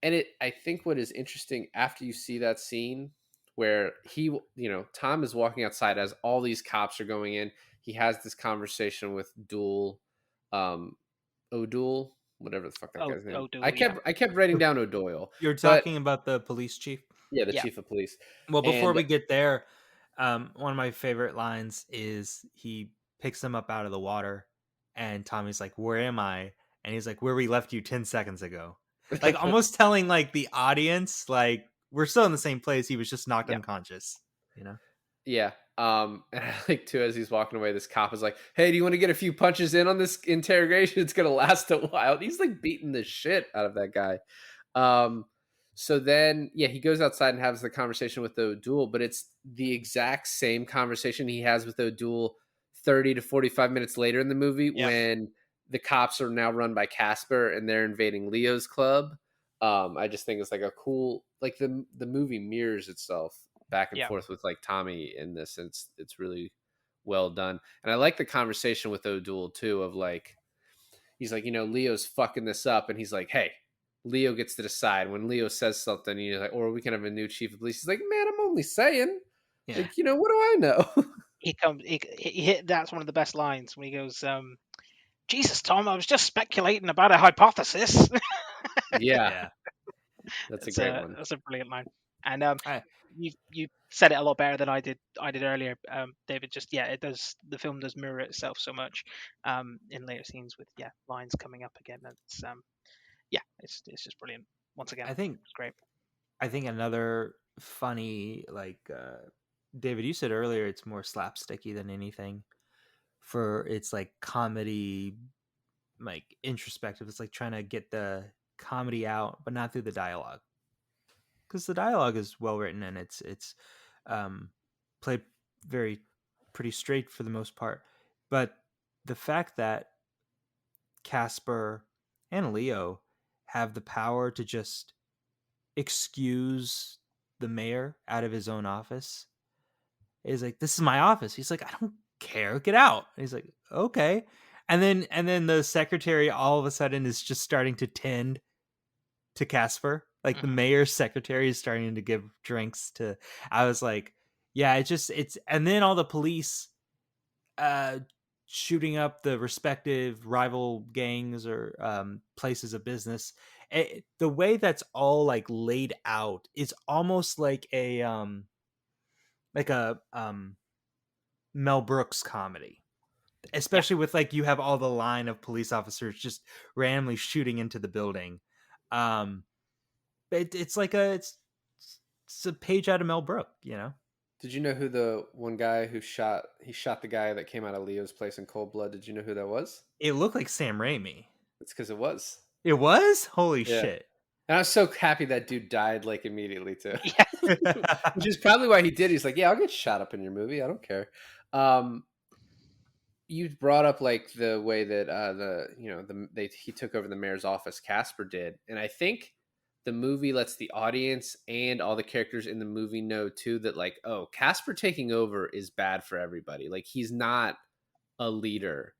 and I think what is interesting after you see that scene where Tom is walking outside as all these cops are going in, he has this conversation with um, O'Doul, whatever the fuck that Oh, guy's name. oh, do I yeah, kept writing down O'Doyle, You're but talking about the police chief? yeah, the yeah, chief of police. Well, before And we get there, one of my favorite lines is he picks him up out of the water, and Tommy's like, "Where am I?" And he's like, "Where we left you 10 seconds ago." Like almost telling like the audience, like, we're still in the same place. He was just knocked yeah. unconscious. You know? yeah, and I like too as he's walking away, this cop is like, "Hey, do you want to get a few punches in on this interrogation? It's gonna last a while." He's like beating the shit out of that guy. Um, so then, yeah, he goes outside and has the conversation with O'Doul, but it's the exact same conversation he has with O'Doul 30 to 45 minutes later in the movie Yeah. when the cops are now run by Casper and they're invading Leo's club. I just think it's like a cool, like the movie mirrors itself back and Yeah. forth with like Tommy in this, and it's really well done. And I like the conversation with O'Doul too of like, he's like, Leo's fucking this up, and he's like, hey, Leo gets to decide. When Leo says something, you're like, or we can have a new chief of police. He's like, man, I'm only saying. Yeah. Like, what do I know? He comes. He hit. That's one of the best lines when he goes, "Jesus, Tom, I was just speculating about a hypothesis." Yeah, Yeah. that's a great one. That's a brilliant line. And I, you said it a lot better than I did earlier, David. Just it does. The film does mirror itself so much in later scenes with lines coming up again. And it's just brilliant. Once again, I think it's great. I think another funny, like, David, you said earlier, it's more slapsticky than anything. For it's like comedy, like introspective. It's like trying to get the comedy out, but not through the dialogue, because the dialogue is well written and it's played very pretty straight for the most part. But the fact that Casper and Leo have the power to just excuse the mayor out of his own office, He's like, "This is my office." He's like, "I don't care. Get out." And he's like, "Okay." And then the secretary all of a sudden is just starting to tend to Casper. Like the Mhm. mayor's secretary is starting to give drinks to. I was like, yeah, it's and then all the police uh shooting up the respective rival gangs or places of business. The way that's all like laid out is almost like a Mel Brooks comedy, Yeah. especially with like you have all the line of police officers just randomly shooting into the building. Um, it's like it's a page out of Mel Brooks, you know. Did you know who the one guy who shot the guy that came out of Leo's place in cold blood? Did you know who that was? It looked like Sam Raimi. It's because it was. It was holy Yeah. shit. And I was so happy that dude died like immediately too. Yeah. Which is probably why he did. He's like, yeah, I'll get shot up in your movie. I don't care. You brought up like the way that he took over the mayor's office. Casper did, and I think the movie lets the audience and all the characters in the movie know too that like, oh, Casper taking over is bad for everybody. Like he's not a leader.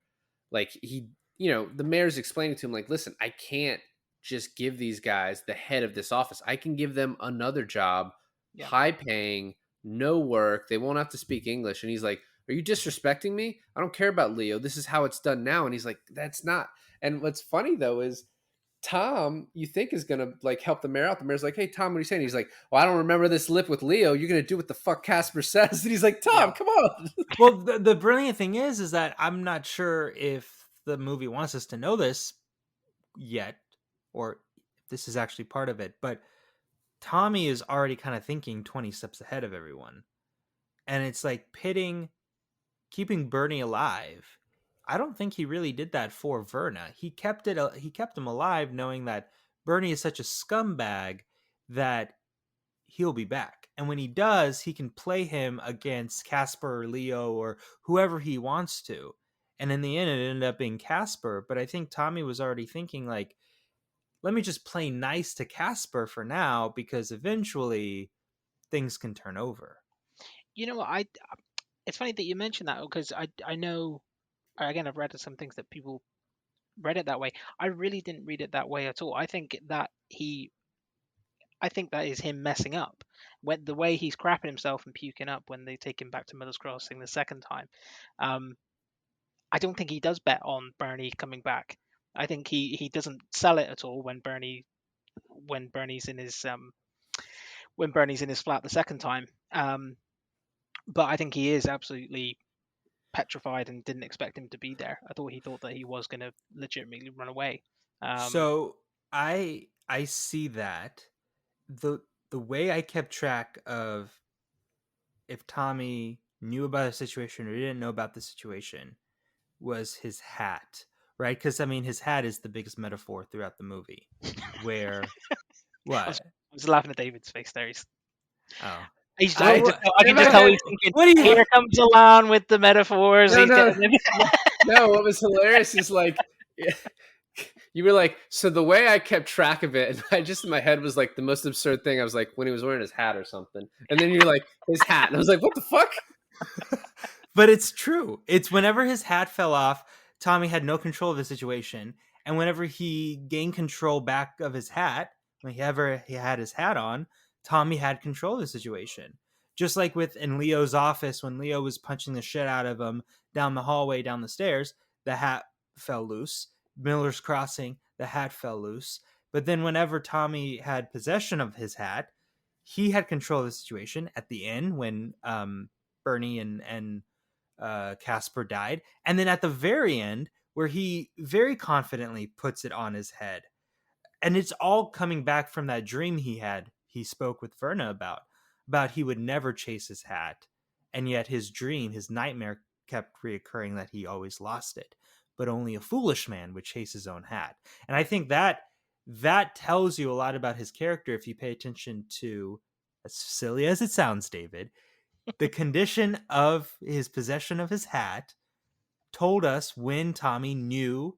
Like the mayor's explaining to him like, listen, I can't just give these guys the head of this office. I can give them another job, Yeah. high paying, no work. They won't have to speak English. And he's like, are you disrespecting me? I don't care about Leo. This is how it's done now. And he's like, that's not. And what's funny though is Tom, you think is gonna like help the mayor out. The mayor's like, hey Tom, what are you saying? He's like, well, I don't remember this lip with Leo. You're gonna do what the fuck Casper says. And he's like, Tom, Yeah. come on. Well, the brilliant thing is that I'm not sure if the movie wants us to know this yet, or if this is actually part of it. But Tommy is already kind of thinking 20 steps ahead of everyone, and it's like keeping Bernie alive. I don't think he really did that for Verna. He kept him alive knowing that Bernie is such a scumbag that he'll be back. And when he does, he can play him against Casper or Leo or whoever he wants to. And in the end it ended up being Casper, but I think Tommy was already thinking like, let me just play nice to Casper for now because eventually things can turn over. You know what? It's funny that you mentioned that because I know, again, I've read some things that people read it that way. I really didn't read it that way at all. I think that is him messing up. When the way he's crapping himself and puking up when they take him back to Miller's Crossing the second time, um, I don't think he does bet on Bernie coming back. I think he doesn't sell it at all when Bernie's in his flat the second time. But I think he is absolutely petrified and didn't expect him to be there. He thought that he was going to legitimately run away. So I see that. The way I kept track of if Tommy knew about the situation or didn't know about the situation was his hat, right? Because I mean, his hat is the biggest metaphor throughout the movie. Where I was, what? I was laughing at David's face there. Oh, I In can my just tell head, he's thinking, what do you? here comes Alon with the metaphors. no, He's no, getting them. no. What was hilarious is like, you were like, so the way I kept track of it, and I just in my head was like the most absurd thing. I was like, when he was wearing his hat or something, and then you're like, his hat, and I was like, what the fuck? But it's true. It's whenever his hat fell off, Tommy had no control of the situation, and whenever he gained control back of his hat, whenever he had his hat on, Tommy had control of the situation. Just like with in Leo's office when Leo was punching the shit out of him down the hallway, down the stairs, the hat fell loose. Miller's Crossing, the hat fell loose. But then whenever Tommy had possession of his hat, he had control of the situation at the end when Bernie and Casper died. And then at the very end, where he very confidently puts it on his head. And it's all coming back from that dream he spoke with Verna about he would never chase his hat. And yet his dream, his nightmare kept reoccurring that he always lost it. But only a foolish man would chase his own hat. And I think that tells you a lot about his character if you pay attention to, as silly as it sounds, David, the condition of his possession of his hat told us when Tommy knew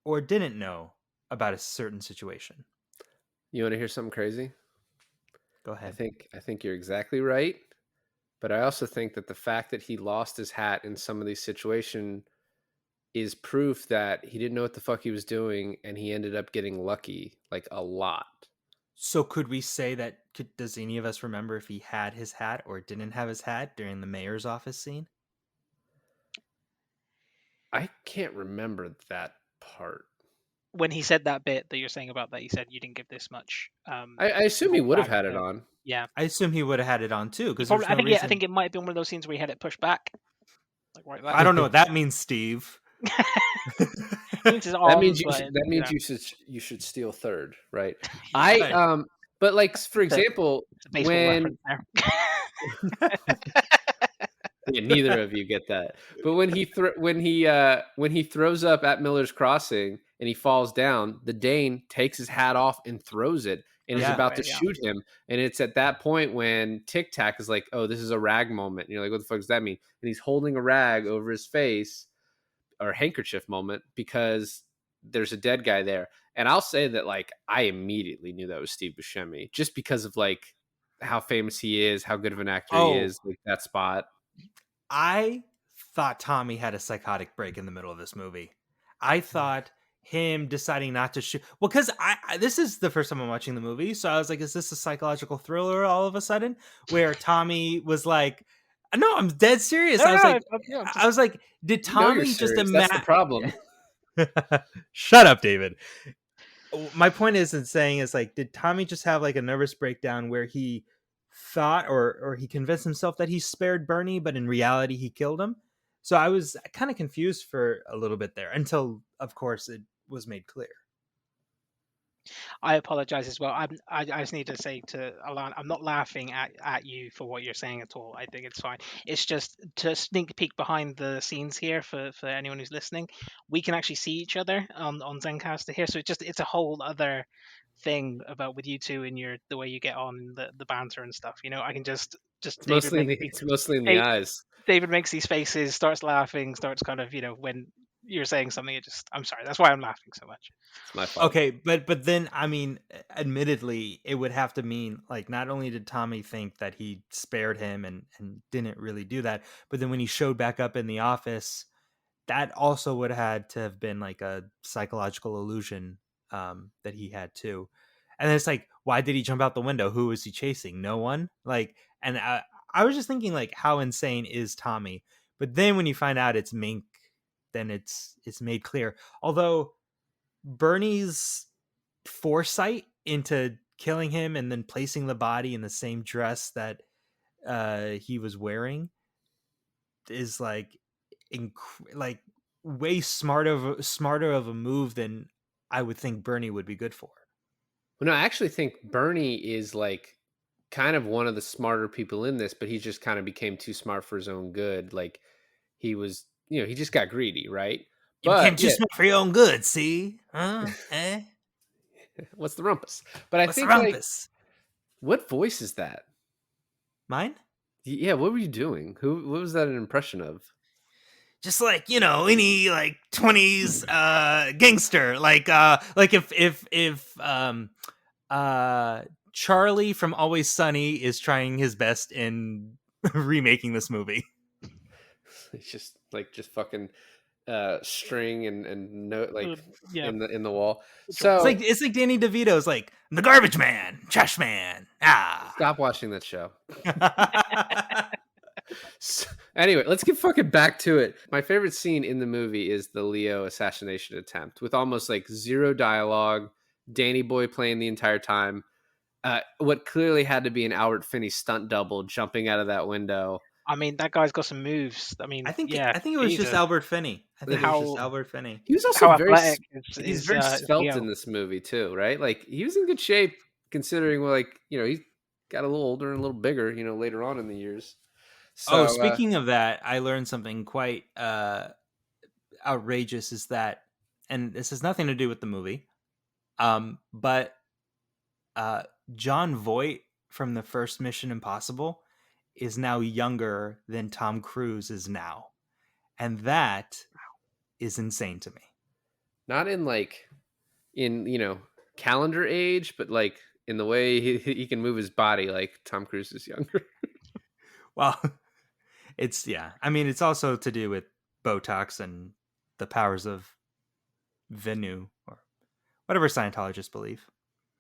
or didn't know about a certain situation. You want to hear something crazy? Go ahead. I think you're exactly right, But I also think that the fact that he lost his hat in some of these situations is proof that he didn't know what the fuck he was doing, and he ended up getting lucky, like, a lot. So could we say that? Does any of us remember if he had his hat or didn't have his hat during the mayor's office scene? I can't remember that part. When he said that bit that you're saying about that, he said you didn't give this much. I assume he Thought would have back had it to- on. Yeah, I assume he would have had it on too, He because probably, there's no I reason. think it might have been one of those scenes where he had it pushed back, like right there. I don't know what that means, Steve. Means his That arm, means but, you should steal third, right? Right. But like, for It's a- example, it's a baseball when reference there. yeah, neither of you get that. But when he throws up at Miller's Crossing and he falls down, the Dane takes his hat off and throws it and is Yeah. about to Yeah. shoot him. And it's at that point when Tic Tac is like, "Oh, this is a rag moment." And you're like, "What the fuck does that mean?" And he's holding a rag over his face, or handkerchief moment, because there's a dead guy there. And I'll say that, like, I immediately knew that was Steve Buscemi just because of like how famous he is, how good of an actor he Oh, is, like that spot. I thought Tommy had a psychotic break in the middle of this movie. I thought him deciding not to shoot. Well, because this is the first time I'm watching the movie, so I was like, is this a psychological thriller all of a sudden? Where Tommy was like, no, I'm dead serious. No, I was no, like, yeah, I'm I was like, did You know you're Tommy just serious. That's the imagine? problem. Shut up, David. My point is in saying is like, did Tommy just have like a nervous breakdown where he thought or he convinced himself that he spared Bernie, but in reality he killed him? So I was kind of confused for a little bit there until, of course, it was made clear. I apologize as well. I just need to say to Alan, I'm not laughing at you for what you're saying at all. I think it's fine. It's just to sneak peek behind the scenes here for anyone who's listening. We can actually see each other on Zencaster here, so it's a whole other thing about with you two and the way you get on, the banter and stuff. I can just It's David mostly makes these, it's mostly in the eyes. David makes these faces, starts laughing, starts kind of when you're saying something. I'm sorry. That's why I'm laughing so much. It's my fault. Okay, but then I mean, admittedly, it would have to mean like not only did Tommy think that he spared him and didn't really do that, but then when he showed back up in the office, that also would have had to have been like a psychological illusion that he had too. And then it's like, why did he jump out the window? Who was he chasing? No one. Like, and I was just thinking like, how insane is Tommy? But then when you find out it's Mink, then it's made clear. Although Bernie's foresight into killing him and then placing the body in the same dress that he was wearing is like like way smarter of a move than I would think Bernie would be good for. Well, no, I actually think Bernie is like kind of one of the smarter people in this, but he just kind of became too smart for his own good. Like, he was, he just got greedy, right? You became But too yeah, smart for your own good, see? Huh? Eh? what's the rumpus? But I What's the think, like, rumpus? what voice is that? Mine? Yeah, what were you doing? What was that an impression of? Just like, any like 20s gangster. Like if Charlie from Always Sunny is trying his best in remaking this movie. It's just fucking string and note, like, Yeah. in the wall. It's So like Danny DeVito's like the garbage man, trash man. stop watching that show. So, anyway, let's get fucking back to it. My favorite scene in the movie is the Leo assassination attempt with almost like zero dialogue. Danny Boy playing the entire time. What clearly had to be an Albert Finney stunt double jumping out of that window. I mean, that guy's got some moves. I mean, I think yeah, it was just Jesus. Albert Finney. I think it was just How- Albert Finney. He was also How very athletic he's is very svelte Leo. in this movie too, right? Like, he was in good shape considering, like, he got a little older and a little bigger, later on in the years. So Speaking of that, I learned something quite outrageous. Is that, and this has nothing to do with the movie, but John Voight from the first Mission Impossible is now younger than Tom Cruise is now, and that is insane to me. not in like calendar age, but like in the way he can move his body, like Tom Cruise is younger. Well, it's I mean, it's also to do with Botox and the powers of Venu or whatever Scientologists believe.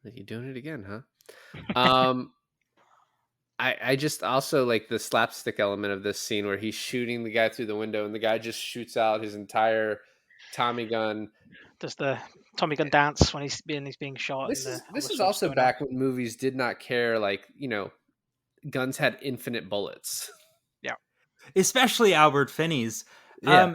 You doing it again, huh? I just also like the slapstick element of this scene where he's shooting the guy through the window and the guy just shoots out his entire Tommy gun. Does the Tommy gun dance when he's being shot and all This the is smoke's also going out. back when movies did not care, like, guns had infinite bullets. Especially Albert Finney's. Yeah.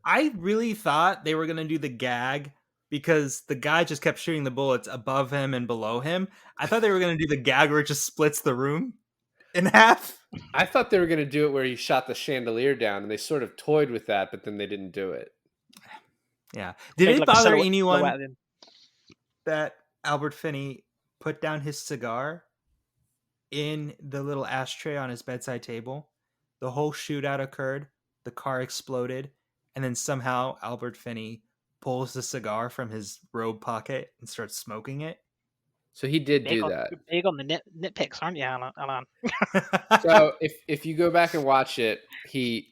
I really thought they were going to do the gag because the guy just kept shooting the bullets above him and below him. I thought they were going to do the gag where it just splits the room in half. I thought they were going to do it where he shot the chandelier down, and they sort of toyed with that, but then they didn't do it. Yeah. Did Make it like a bother silhouette anyone of him. that Albert Finney put down his cigar in the little ashtray on his bedside table? The whole shootout occurred, the car exploded, and then somehow Albert Finney pulls the cigar from his robe pocket and starts smoking it. So he did do that. You're big on the nitpicks, aren't you, Alan? So if you go back and watch it, he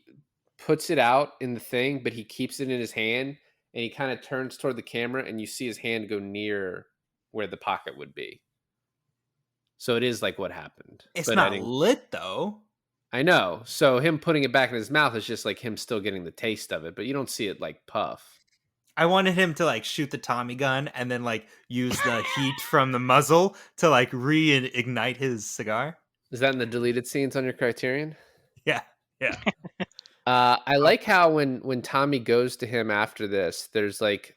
puts it out in the thing, but he keeps it in his hand, and he kind of turns toward the camera, and you see his hand go near where the pocket would be. So it is like what happened. It's but not lit though. I know. So him putting it back in his mouth is just like him still getting the taste of it, but you don't see it like puff. I wanted him to like shoot the Tommy gun and then like use the heat from the muzzle to like reignite his cigar. Is that in the deleted scenes on your Criterion? Yeah. Yeah. I like how when Tommy goes to him after this, there's like,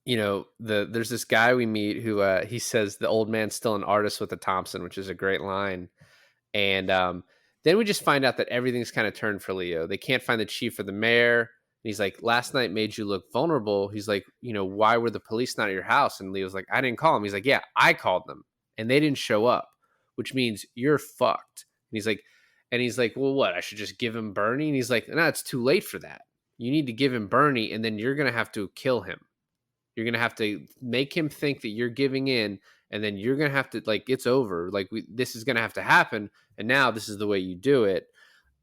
there's this guy we meet who he says the old man's still an artist with a Thompson, which is a great line. And then we just find out that everything's kind of turned for Leo. They can't find the chief or the mayor. And he's like, last night made you look vulnerable. He's like, why were the police not at your house? And Leo's like, I didn't call them. He's like, yeah, I called them and they didn't show up, which means you're fucked. And he's like, well, what? I should just give him Bernie? And he's like, no, it's too late for that. You need to give him Bernie, and then you're going to have to kill him. You're going to have to make him think that you're giving in, and then you're going to have to, like, it's over. Like, this is going to have to happen, and now this is the way you do it.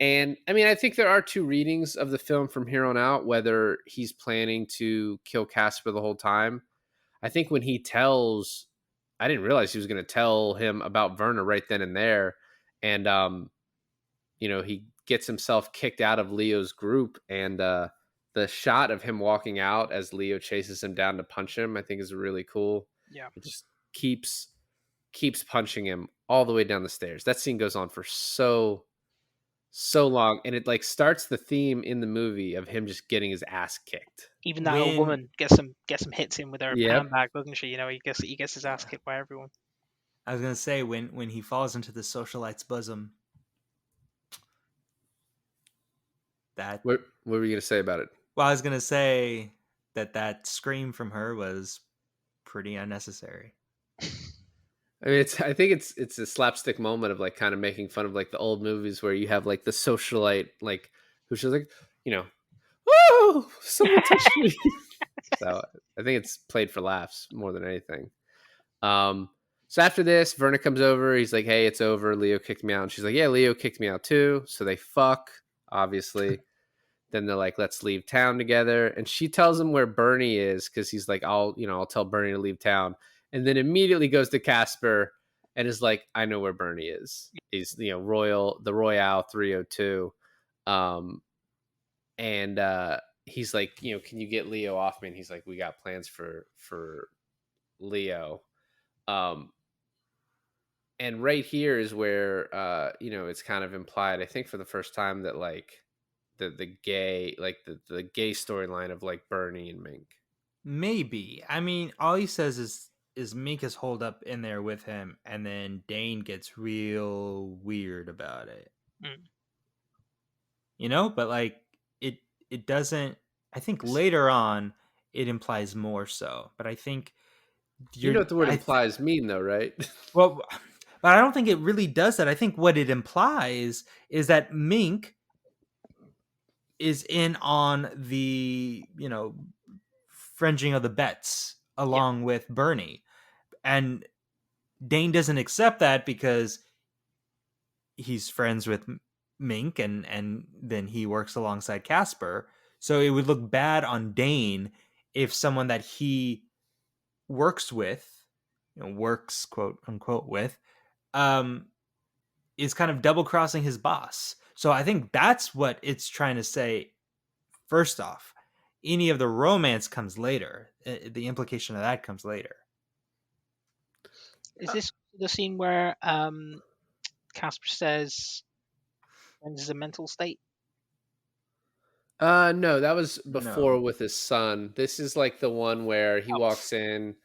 And, I mean, I think there are two readings of the film from here on out, whether he's planning to kill Casper the whole time. I think when he tells, I didn't realize he was going to tell him about Werner right then and there. And, he gets himself kicked out of Leo's group, and the shot of him walking out as Leo chases him down to punch him, I think is really cool. Yeah. It just keeps punching him all the way down the stairs. That scene goes on for so long, and it like starts the theme in the movie of him just getting his ass kicked. Even that old woman gets some hits in with her handbag, doesn't she? He gets his ass kicked by everyone. I was gonna say when he falls into the socialite's bosom. What were you gonna say about it? Well, I was gonna say that scream from her was pretty unnecessary. I mean, I think it's a slapstick moment of like kind of making fun of like the old movies where you have like the socialite like who's just like, whoa, someone touched me. So I think it's played for laughs more than anything. So after this, Verna comes over. He's like, hey, it's over. Leo kicked me out. And she's like, yeah, Leo kicked me out too. So they fuck, obviously. Then they're like, let's leave town together. And she tells him where Bernie is because he's like, I'll tell Bernie to leave town. And then immediately goes to Casper and is like, I know where Bernie is. He's, the Royale 302. And he's like, can you get Leo off me? And he's like, we got plans for Leo. And right here is where, it's kind of implied, I think for the first time that like, the gay the gay storyline of like Bernie and Mink. Maybe. I mean, all he says is Mink is holed up in there with him, and then Dane gets real weird about it. But like it doesn't. I think later on it implies more so, but I think you know what the word implies mean though, right? Well, but I don't think it really does that. I think what it implies is that Mink is in on the, fringing of the bets along with Bernie. And Dane doesn't accept that because he's friends with Mink, and then he works alongside Casper. So it would look bad on Dane if someone that he works with, works quote unquote with, um, is kind of double crossing his boss. So I think that's what it's trying to say. First off, any of the romance comes later. The implication of that comes later. Is this the scene where Casper says when's a mental state? No, that was before No. with his son. This is like the one where he Oh, walks in,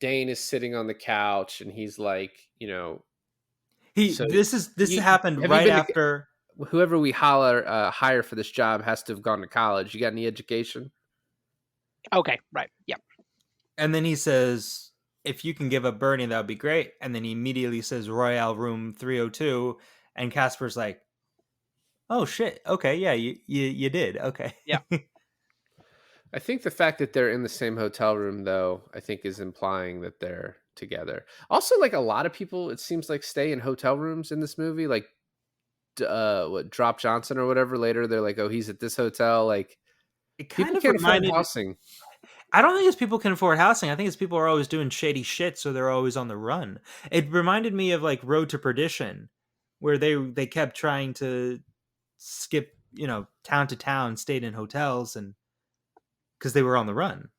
Dane is sitting on the couch, and he's like, so This you happened have you right been to after. whoever we hire for this job has to have gone to college. You got any education? okay, right. Yeah. And then he says, if you can give up Bernie, that would be great. And then he immediately says Royale Room 302. And Casper's like, oh shit. Okay, yeah, you did. Okay. Yeah. I think the fact that they're in the same hotel room, though, I think is implying that they're together. Also, like a lot of people, it seems like stay in hotel rooms in this movie. Like, what Drop Johnson or whatever. Later, they're like, "Oh, he's at this hotel." Like, It kind people of can't afford reminded. housing. I don't think it's people can afford housing. I think it's people are always doing shady shit, so they're always on the run. It reminded me of like Road to Perdition, where they kept trying to skip, town to town, stayed in hotels, and because they were on the run.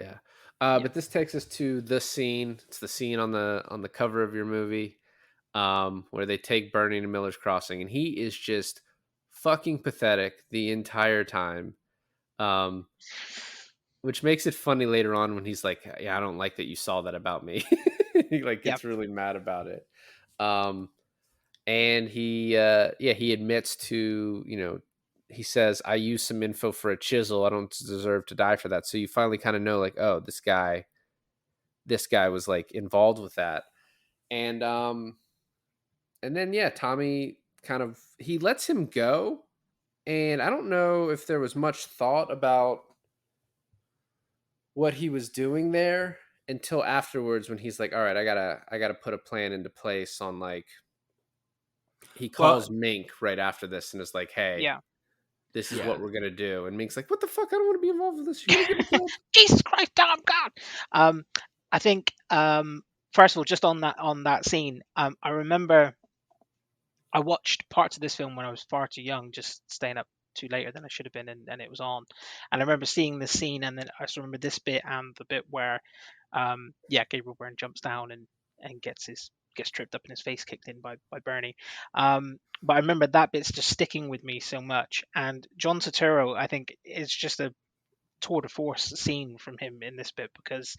Yeah. Yeah. But this takes us to the scene. It's the scene on the cover of your movie, where they take Bernie to Miller's Crossing, and he is just fucking pathetic the entire time. Which makes it funny later on when he's like, "Yeah, I don't like that you saw that about me." He like Yeah. gets really mad about it. And he admits to, he says, "I used some info for a chisel. I don't deserve to die for that." So you finally kind of know, like, oh, this guy was like involved with that. And then yeah, Tommy kind of he lets him go, and I don't know if there was much thought about what he was doing there until afterwards when he's like, all right, I gotta put a plan into place on like he Well, calls Mink right after this and is like, hey, Yeah. this is yeah. what we're gonna do. And Mink's like, what the fuck? I don't want to be involved with this. You're gonna get me killed. Jesus Christ, damn God. I think first of all, just on that scene, I remember I watched parts of this film when I was far too young, just staying up too later than I should have been, and it was on. And I remember seeing this scene, and then I just remember this bit and the bit where, Gabriel Byrne jumps down and gets tripped up and his face kicked in by Bernie. But I remember that bit's just sticking with me so much. And John Turturro, I think, is just a tour de force scene from him in this bit because,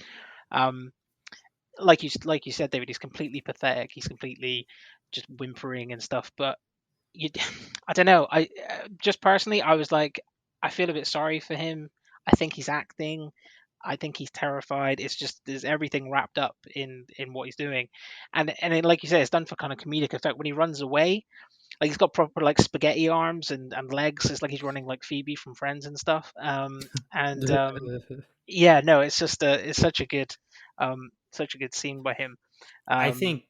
um, like you said, David, he's completely pathetic. He's completely just whimpering and stuff. But you, I don't know. I just personally, I was like, I feel a bit sorry for him. I think he's acting. I think he's terrified. It's just there's everything wrapped up in what he's doing, and then, like you said, it's done for kind of comedic effect. When he runs away, like he's got proper like spaghetti arms and legs. It's like he's running like Phoebe from Friends and stuff. And yeah, no, it's just it's such a good scene by him. I Um, think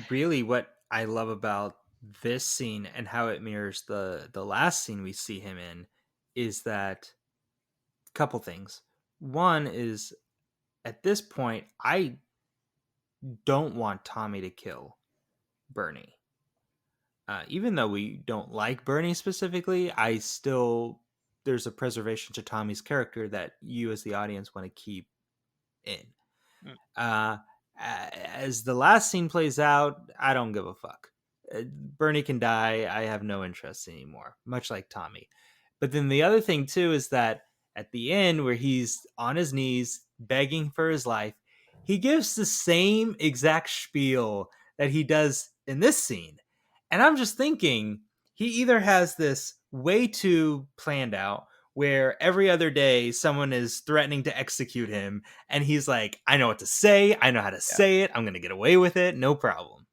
really what I love about this scene and how it mirrors the last scene we see him in is that couple things. One is at this point I don't want Tommy to kill Bernie. Even though we don't like Bernie specifically, I still there's a preservation to Tommy's character that you as the audience want to keep in. mm, Uh, as the last scene plays out, I don't give a fuck. Bernie can die. I have no interest anymore, much like Tommy. But then the other thing, too, is that at the end, where he's on his knees begging for his life, he gives the same exact spiel that he does in this scene. And I'm just thinking, he either has this way too planned out where every other day someone is threatening to execute him and he's like, I know what to say, I know how to say it, I'm gonna get away with it, no problem.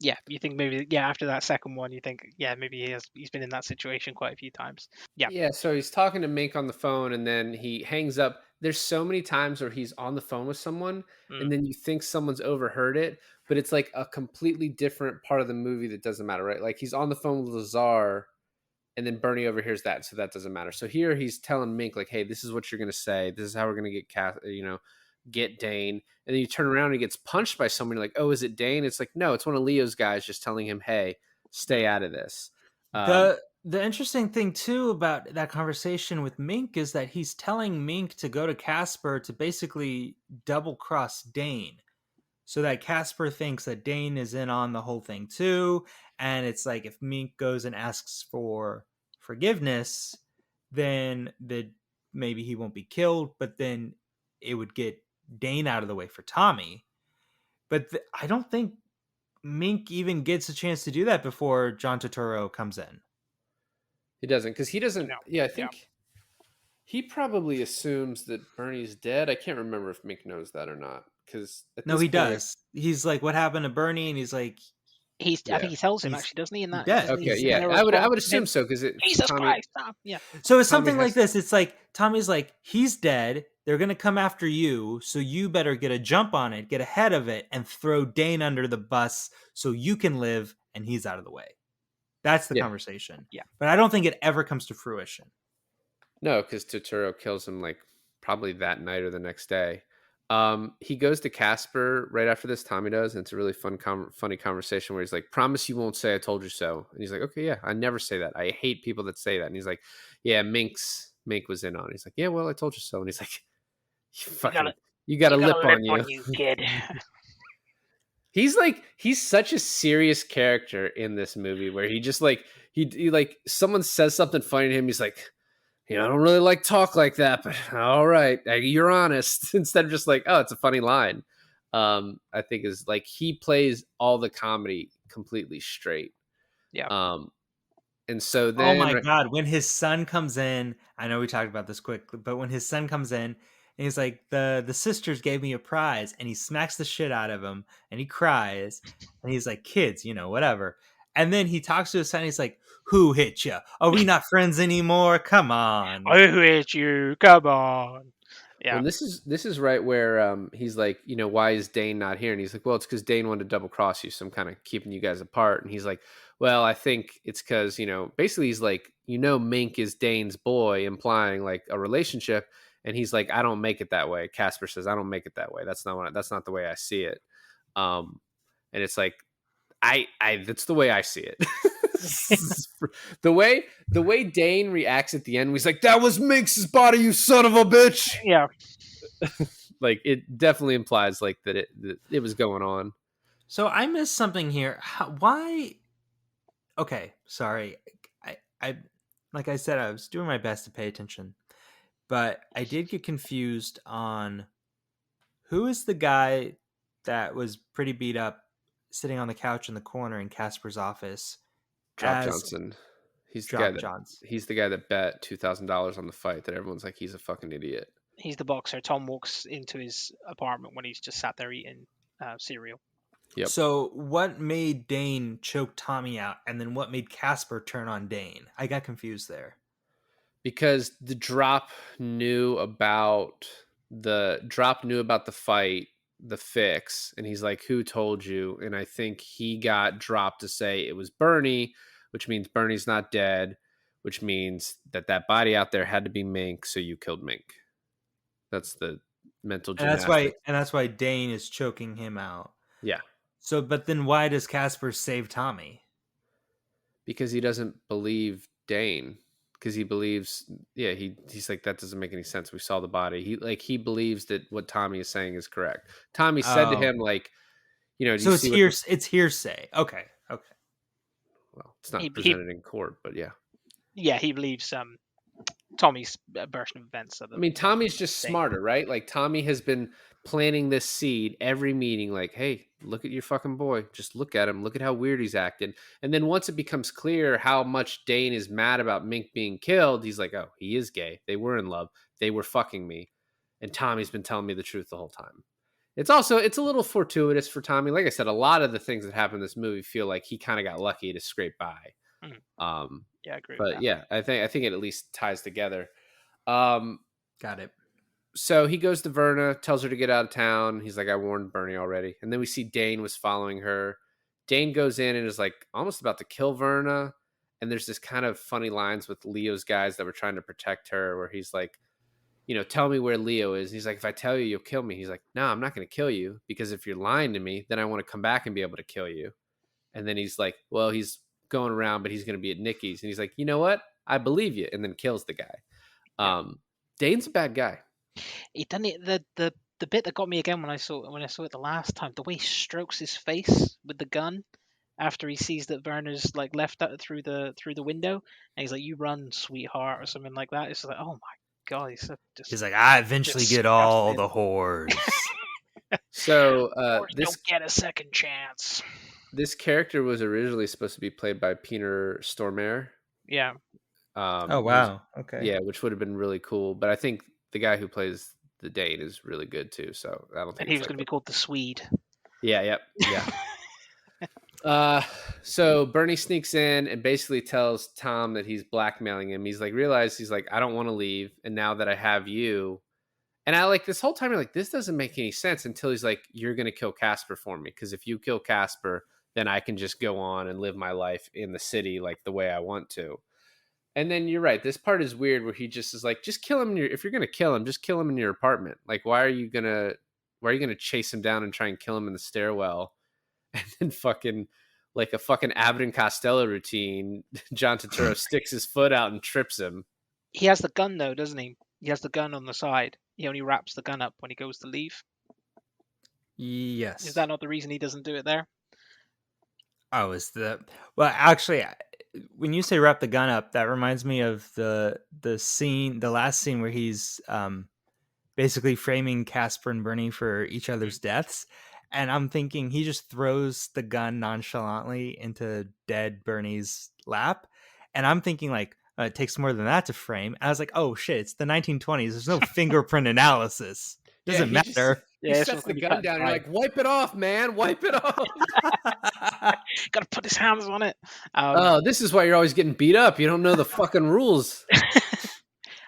yeah, you think maybe after that second one, you think maybe he's been in that situation quite a few times. Yeah, Yeah, so he's talking to Mink on the phone, and then he hangs up. there's so many times where he's on the phone with someone Mm. and then you think someone's overheard it, but it's like a completely different part of the movie that doesn't matter, right? Like he's on the phone with Lazar and then Bernie overhears that, so that doesn't matter. So here he's telling Mink like, "Hey, this is what you're gonna say. This is how we're gonna get Dane." And then you turn around and he gets punched by someone. You're like, "Oh, is it Dane?" It's like, no, it's one of Leo's guys just telling him, "Hey, stay out of this." Um, The interesting thing too about that conversation with Mink is that he's telling Mink to go to Casper to basically double cross Dane. So that Casper thinks that Dane is in on the whole thing too. And it's like if Mink goes and asks for forgiveness, then maybe he won't be killed, but then it would get Dane out of the way for Tommy. But I don't think Mink even gets a chance to do that before John Turturro comes in. he doesn't, because he doesn't. No. Yeah, I Yeah. think he probably assumes that Bernie's dead. I can't remember if Mink knows that or not. Because at No, this he point, does. He's like, "What happened to Bernie?" And he's like, I yeah. think he tells him He's- actually, doesn't he? In he that, does. doesn't he? Okay, Isn't yeah, there a I would response from assume him? so because Jesus Tommy. Christ! Stop. Yeah. So it's Tommy something like has- this. It's like Tommy's like, he's dead. They're gonna come after you, so you better get a jump on it, get ahead of it, and throw Dane under the bus so you can live and he's out of the way. That's the Yeah. conversation. Yeah. But I don't think it ever comes to fruition. No, because Turturro kills him like probably that night or the next day. He goes to Casper right after this. Tommy does, and it's a really funny conversation where he's like, "Promise you won't say I told you so." And he's like, "Okay, yeah, I never say that. I hate people that say that." And he's like, "Yeah, Mink was in on it." He's like, "Yeah, well, I told you so." And he's like, you got a lip on you." kid. He's such a serious character in this movie where he just like he like someone says something funny to him, he's like, I don't really like talk like that, but all right, you're honest. Instead of just like, oh, it's a funny line. I think is like he plays all the comedy completely straight. Yeah. And so Oh my then god, when his son comes in, I know we talked about this quickly, but when his son comes in and he's like, the sisters gave me a prize, and he smacks the shit out of him and he cries and he's like, kids, whatever. And then he talks to his son, he's like, who hit you? Are we not friends anymore? Come on. I hate you. Come on. Yeah. Well, this is right where he's like, why is Dane not here? And he's like, well, it's because Dane wanted to double cross you, so I'm kind of keeping you guys apart. And he's like, well, I think it's because basically he's like, Mink is Dane's boy, implying like a relationship. And he's like, I don't make it that way. Casper says, I don't make it that way. That's not the way I see it. And it's like, I that's the way I see it. the way Dane reacts at the end, he's like, that was Mink's body, you son of a bitch. Yeah. Like it definitely implies like that it was going on. So I missed something here. Why? Okay, sorry. I like I said, I was doing my best to pay attention, but I did get confused on who is the guy that was pretty beat up, sitting on the couch in the corner in Casper's office. Drop Johnson. He's the guy that bet $2,000 on the fight that everyone's like, he's a fucking idiot. He's the boxer. Tom walks into his apartment when he's just sat there eating cereal. Yep. So what made Dane choke Tommy out, and then what made Casper turn on Dane? I got confused there. Because the drop knew about the fight, the fix, and he's like, who told you? And I think he got dropped to say it was Bernie, which means Bernie's not dead, which means that body out there had to be Mink, so you killed Mink. That's the mental gymnastics. And that's why Dane is choking him out. Yeah. So, but then why does Casper save Tommy? Because he doesn't believe Dane. Because he believes, he's like, that doesn't make any sense. We saw the body. He believes that what Tommy is saying is correct. Tommy said to him, like, so it's hearsay. Okay. Well, it's not presented in court, but yeah. Yeah, he believes Tommy's version of events. I mean, Tommy's just smarter, right? Like, Tommy has been planting this seed every meeting, like, hey, look at your fucking boy. Just look at him. Look at how weird he's acting. And then once it becomes clear how much Dane is mad about Mink being killed, he's like, oh, he is gay. They were in love. They were fucking me. And Tommy's been telling me the truth the whole time. It's a little fortuitous for Tommy. Like I said, a lot of the things that happen in this movie feel like he kind of got lucky to scrape by. Yeah, I agree. But yeah, I think it at least ties together. Got it. So he goes to Verna, tells her to get out of town. He's like, I warned Bernie already. And then we see Dane was following her. Dane goes in and is like almost about to kill Verna. And there's this kind of funny lines with Leo's guys that were trying to protect her, where he's like, tell me where Leo is. And he's like, if I tell you, you'll kill me. He's like, no, I'm not going to kill you, because if you're lying to me, then I want to come back and be able to kill you. And then he's like, well, he's going around, but he's going to be at Nikki's. And he's like, you know what? I believe you. And then kills the guy. Dane's a bad guy. He done it. The bit that got me again when I saw it the last time, the way he strokes his face with the gun after he sees that Werner's like left out through the window, and he's like, "You run, sweetheart," or something like that. It's like, oh my god, he's like, I eventually get all the whores. So this don't get a second chance. This character was originally supposed to be played by Peter Stormare. Yeah. Oh wow. Okay. Yeah, which would have been really cool. But I think the guy who plays the Dane is really good too. So I don't think he was going to be called the Swede. Yeah. Yep. Yeah. So Bernie sneaks in and basically tells Tom that he's blackmailing him. He's like, I don't want to leave, and now that I have you, and I like this whole time, you're like, this doesn't make any sense until he's like, you're going to kill Casper for me, because if you kill Casper, then I can just go on and live my life in the city like the way I want to. And then you're right. This part is weird where he just is like, just kill him. If you're going to kill him, just kill him in your apartment. Like, why are you going to chase him down and try and kill him in the stairwell? And then fucking like a fucking Abbott and Costello routine, John Turturro sticks his foot out and trips him. He has the gun though, doesn't he? He has the gun on the side. He only wraps the gun up when he goes to leave. Yes. Is that not the reason he doesn't do it there? Oh, well, actually, when you say wrap the gun up, that reminds me of the last scene where he's basically framing Casper and Bernie for each other's deaths. And I'm thinking he just throws the gun nonchalantly into dead Bernie's lap. And I'm thinking like, it takes more than that to frame. And I was like, oh shit, it's the 1920s. There's no fingerprint analysis. Doesn't matter. He sets the gun down. You're like, wipe it off, man. Wipe it off. Got to put his hands on it. This is why you're always getting beat up. You don't know the fucking rules.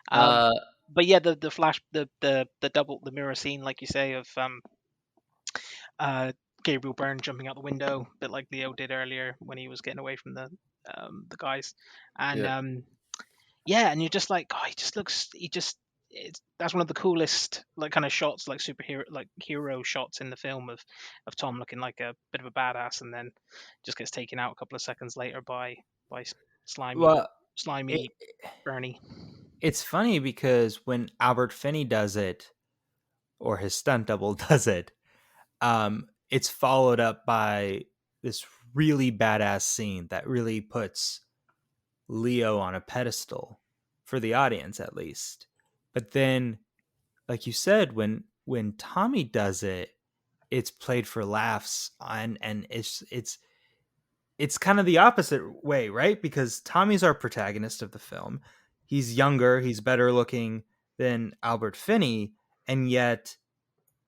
But yeah, the flash, the mirror scene, like you say, of Gabriel Byrne jumping out the window, a bit like Leo did earlier when he was getting away from the guys, and and you're just like, oh, that's one of the coolest like kind of shots, like superhero, like hero shots in the film of Tom looking like a bit of a badass, and then just gets taken out a couple of seconds later by slimy Bernie. It's funny because when Albert Finney does it, or his stunt double does it, it's followed up by this really badass scene that really puts Leo on a pedestal for the audience, at least. But then, like you said, when Tommy does it, it's played for laughs, and it's kind of the opposite way, right? Because Tommy's our protagonist of the film. He's younger, he's better looking than Albert Finney, and yet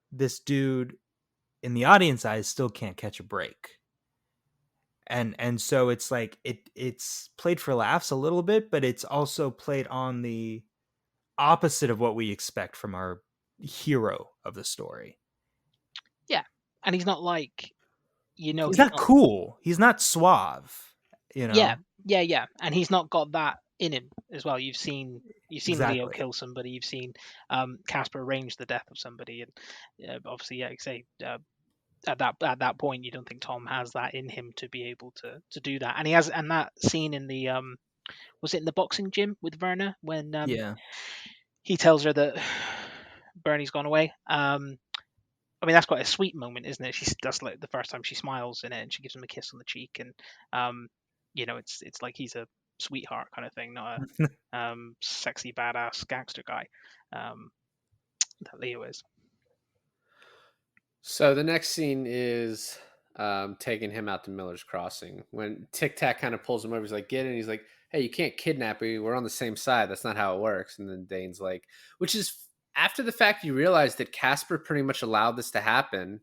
this dude in the audience eyes still can't catch a break. And so it's like it's played for laughs a little bit, but it's also played on the opposite of what we expect from our hero of the story. Yeah, and he's not like, he's not cool. He's not suave. Yeah, and he's not got that in him as well. You've seen exactly. Leo kill somebody. You've seen Casper arrange the death of somebody, and obviously, like say, at that point, you don't think Tom has that in him to be able to do that. And he has, and that scene in the was it in the boxing gym with Werner when he tells her that Bernie's gone away. I mean, that's quite a sweet moment, isn't it? That's like the first time she smiles in it, and she gives him a kiss on the cheek, and it's like he's a sweetheart kind of thing, not a sexy badass gangster guy that Leo is. So the next scene is taking him out to Miller's Crossing. When Tic Tac kind of pulls him over, he's like, get in. He's like, hey, you can't kidnap me. We're on the same side. That's not how it works. And then Dane's like, which is after the fact you realize that Casper pretty much allowed this to happen.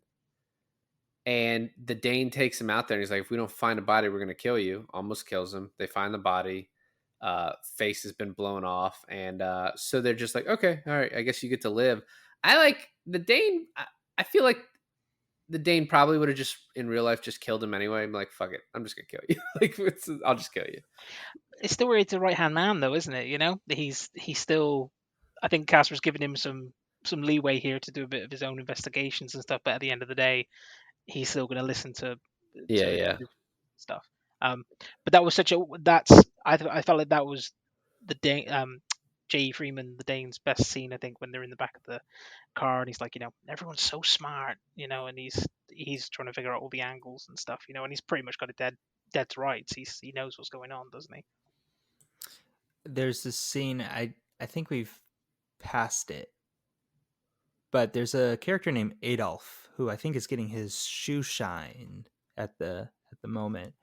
And the Dane takes him out there and he's like, if we don't find a body, we're going to kill you. Almost kills him. They find the body. face has been blown off, and so they're just like, okay, all right, I guess you get to live. I like the Dane. I feel like the Dane probably would have just in real life just killed him anyway. I'm like, fuck it, I'm just gonna kill you. I'll just kill you. It's still where he's the right hand man, though, isn't it? You know, he's still. I think Casper's given him some leeway here to do a bit of his own investigations and stuff. But at the end of the day, he's still going to listen to Yeah, yeah. stuff. But that was such a I felt like that was the Dane, J.E. Freeman, the Dane's best scene. I think when they're in the back of the car and he's like, everyone's so smart, and he's trying to figure out all the angles and stuff, and he's pretty much got it dead to rights. He knows what's going on, doesn't he? There's this scene, I think we've passed it, but there's a character named Adolf who I think is getting his shoe shined at the moment.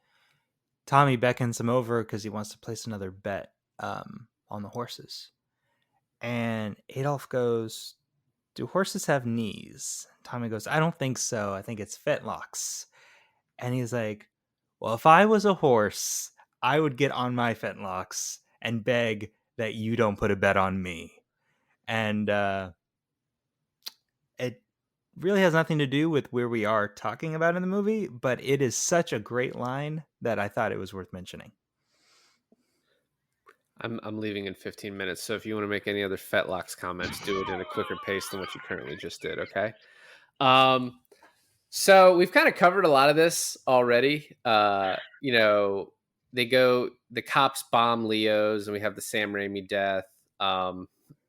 Tommy beckons him over because he wants to place another bet on the horses. And Adolf goes, "Do horses have knees?" Tommy goes, "I don't think so. I think it's fetlocks." And he's like, "Well, if I was a horse, I would get on my fetlocks and beg that you don't put a bet on me." And it really has nothing to do with where we are talking about in the movie, but it is such a great line that I thought it was worth mentioning. I'm leaving in 15 minutes, so if you want to make any other fetlocks comments, do it in a quicker pace than what you currently just did, okay? So we've kind of covered a lot of this already. The cops bomb Leo's, and we have the Sam Raimi death.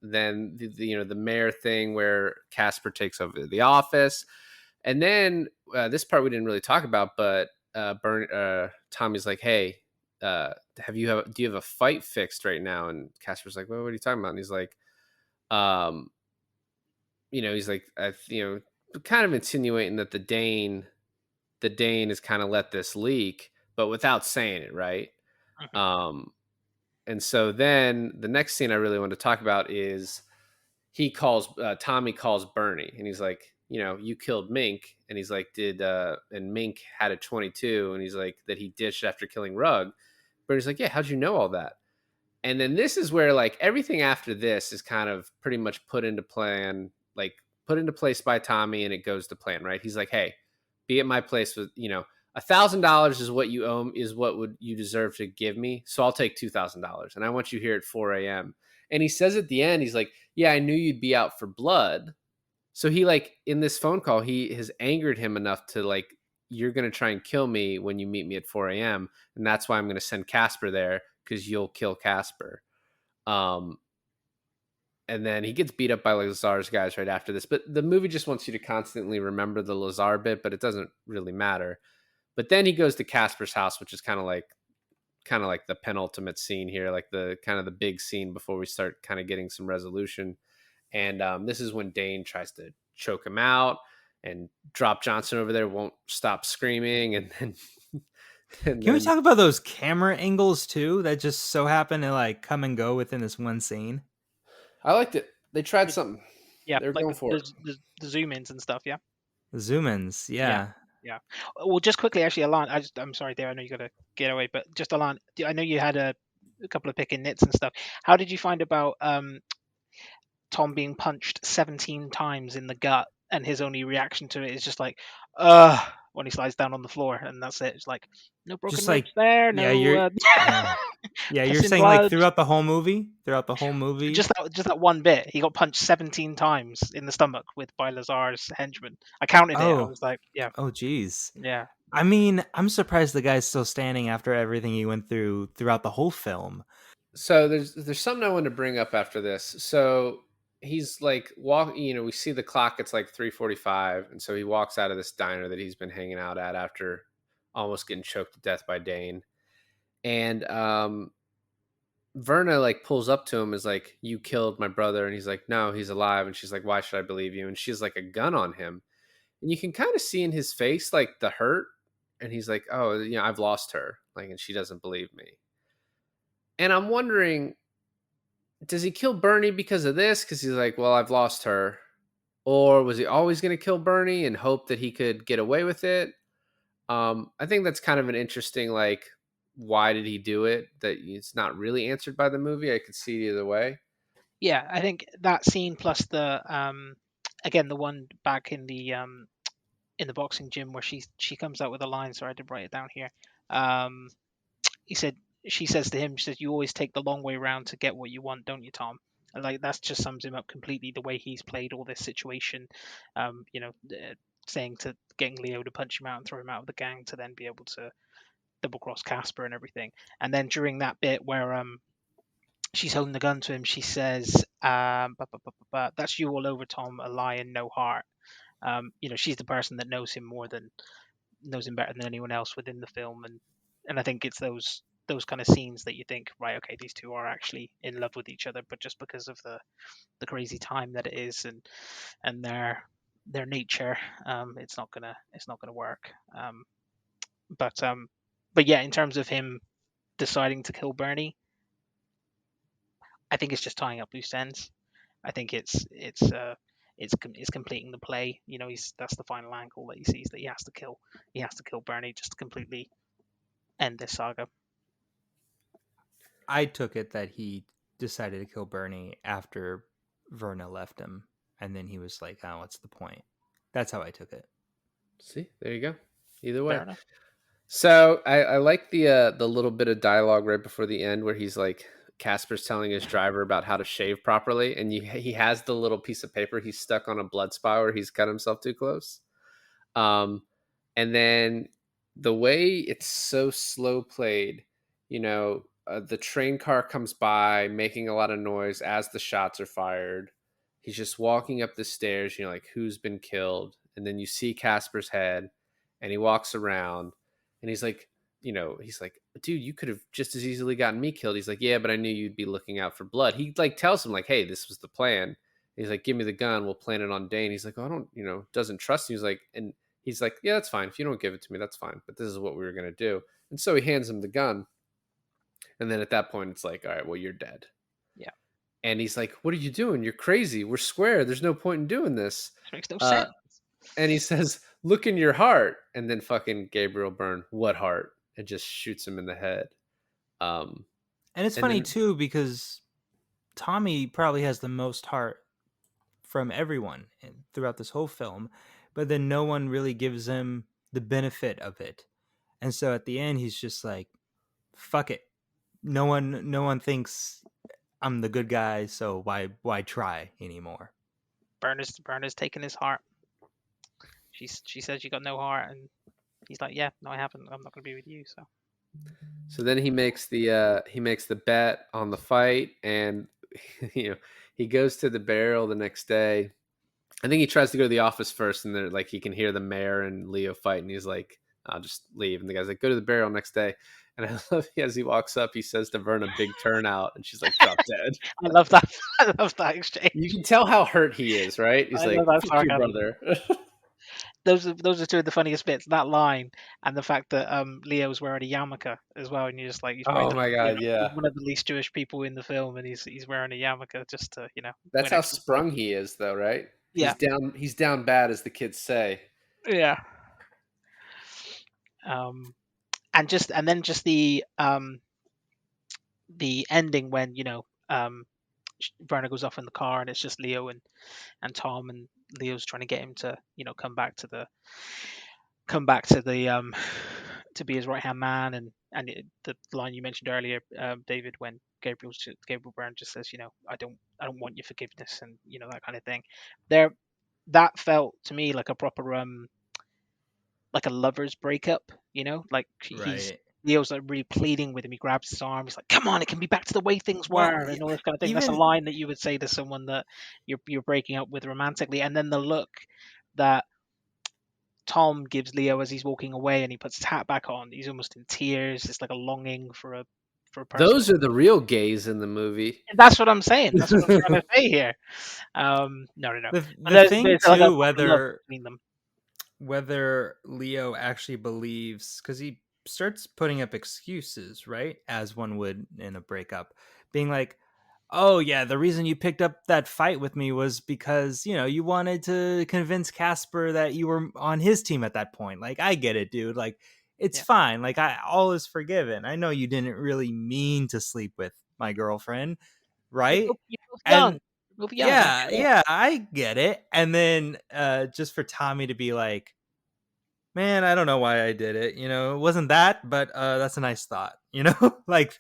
Then the mayor thing where Casper takes over the office, and then this part we didn't really talk about, but Tommy's like, "Hey, do you have a fight fixed right now?" And Casper's like, "Well, what are you talking about?" And he's like, kind of insinuating that the Dane has kind of let this leak, but without saying it, right? Mhm. And so then the next scene I really want to talk about is Tommy calls Bernie, and he's like, you killed Mink, and he's like, and Mink had a 22, and he's like, that he ditched after killing Rug. Bernie's like, yeah, how'd you know all that? And then this is where like everything after this is kind of pretty much put into place by Tommy, and it goes to plan, right? He's like, hey, be at my place with, $1,000 is what you owe, is what would you deserve to give me. So I'll take $2,000 and I want you here at 4 a.m. And he says at the end, he's like, yeah, I knew you'd be out for blood. So he like in this phone call, he has angered him enough to like, you're going to try and kill me when you meet me at 4 a.m. And that's why I'm going to send Casper there, because you'll kill Casper. And then he gets beat up by Lazar's guys right after this. But the movie just wants you to constantly remember the Lazar bit, but it doesn't really matter. But then he goes to Casper's house, which is kind of like the penultimate scene here, like the kind of the big scene before we start kind of getting some resolution. And this is when Dane tries to choke him out, and Drop Johnson over there won't stop screaming. And then Can we talk about those camera angles too that just so happen to like come and go within this one scene? I liked it. They tried something. Yeah, They were like going for it. the zoom ins and stuff. Yeah. The zoom-ins, yeah. Yeah. Well, just quickly, actually, Alan, I'm sorry, there. I know you got to get away, but just Alan, I know you had a couple of picking nits and stuff. How did you find about Tom being punched 17 times in the gut, and his only reaction to it is just like, when he slides down on the floor, and that's it. It's like no broken Just ribs like, there, yeah, no you're yeah, you're pissing saying like blood. throughout the whole movie? Just that one bit, he got punched 17 times in the stomach by Lazar's henchman. I counted it. I Oh. was like, yeah, Oh geez. yeah. I mean, I'm surprised the guy's still standing after everything he went through throughout the whole film. So there's something I wanted to bring up after this. So he's like we see the clock, it's like 3:45, and so he walks out of this diner that he's been hanging out at after almost getting choked to death by Dane. And Verna like pulls up to him, is like, you killed my brother, and he's like, no, he's alive. And she's like, why should I believe you? And she's like a gun on him, and you can kind of see in his face like the hurt, and he's like, oh, I've lost her, like, and she doesn't believe me. And I'm wondering, does he kill Bernie because of this? Because he's like, well, I've lost her. Or was he always going to kill Bernie and hope that he could get away with it? I think that's kind of an interesting, like, why did he do it, that it's not really answered by the movie. I could see it either way. Yeah, I think that scene plus the again the one back in the boxing gym where she comes out with a line. Sorry, I did write it down here. Um, he said she says to him, she says, "You always take the long way round to get what you want, don't you, Tom?" And like that just sums him up completely. The way he's played all this situation, saying to getting Leo to punch him out and throw him out of the gang to then be able to double cross Casper and everything. And then during that bit where she's holding the gun to him, she says, "That's you all over, Tom. A lion, no heart." She's the person that knows him better than anyone else within the film, and I think it's those kind of scenes that you think, right, okay, these two are actually in love with each other, but just because of the crazy time that it is and their nature, it's not gonna work. But yeah, in terms of him deciding to kill Bernie, I think it's just tying up loose ends. I think it's completing the play. That's the final angle that he sees, that he has to kill Bernie just to completely end this saga. I took it that he decided to kill Bernie after Verna left him, and then he was like, "Oh, what's the point?" That's how I took it. See, there you go. Either way. Fair enough. So I like the little bit of dialogue right before the end where he's like, Casper's telling his driver about how to shave properly, and he has the little piece of paper he's stuck on a blood spot where he's cut himself too close. And then the way it's so slow played, the train car comes by making a lot of noise as the shots are fired. He's just walking up the stairs, like, who's been killed? And then you see Casper's head, and he walks around, and he's like, dude, you could have just as easily gotten me killed. He's like, yeah, but I knew you'd be looking out for blood. He like tells him like, hey, this was the plan. He's like, give me the gun, we'll plan it on Dane. He's like, oh, I don't, doesn't trust you. He's like, yeah, that's fine. If you don't give it to me, that's fine. But this is what we were going to do. And so he hands him the gun. And then at that point, it's like, all right, well, you're dead. Yeah. And he's like, what are you doing? You're crazy. We're square. There's no point in doing this. This makes no sense. And he says, look in your heart. And then fucking Gabriel Byrne, what heart? And just shoots him in the head. And it's funny, too, because Tommy probably has the most heart from everyone throughout this whole film, but then no one really gives him the benefit of it. And so at the end, he's just like, fuck it. No one thinks I'm the good guy, so why try anymore? Byrne is taking his heart. She says you got no heart, and he's like, yeah, no, I haven't. I'm not going to be with you. So then he makes the bet on the fight, and he goes to the burial the next day. I think he tries to go to the office first, and then like he can hear the mayor and Leo fight, and he's like, I'll just leave. And the guy's like, go to the burial next day. And I love as he walks up, he says to Verna, big turnout, and she's like, drop dead. I love that. I love that exchange. You can tell how hurt he is, right? He's like, fuck you, brother. Those are two of the funniest bits. That line and the fact that Leo's wearing a yarmulke as well, and you're just like, oh my god, yeah, he's one of the least Jewish people in the film, and he's wearing a yarmulke just to That's how sprung he is, though, right? Yeah, he's down bad, as the kids say. Yeah. And then just the ending when Werner goes off in the car and it's just Leo and Tom, and Leo's trying to get him to come back to the to be his right hand man, and the line you mentioned earlier, David, when Gabriel Byrne just says, I don't want your forgiveness, and that kind of thing. That felt to me like a proper like a lover's breakup, like Right. Leo's like really pleading with him. He grabs his arm. He's like, "Come on, it can be back to the way things were," and all this kind of thing. That's a line that you would say to someone that you're breaking up with romantically. And then the look that Tom gives Leo as he's walking away, and he puts his hat back on. He's almost in tears. It's like a longing for a person. Those are the real gays in the movie. That's what I'm saying. That's what I'm trying to say here. No. The thing too, like whether Leo actually believes, because he starts putting up excuses, right, as one would in a breakup, being like, oh yeah, the reason you picked up that fight with me was because you wanted to convince Casper that you were on his team at that point. Like, I get it, dude. Like, it's Yeah. fine. Like all is forgiven. I know you didn't really mean to sleep with my girlfriend, right? You're both young. And You're both young. I yeah, get it. yeah, I get it. And then just for Tommy to be like, man, I don't know why I did it. It wasn't that, but that's a nice thought. Like,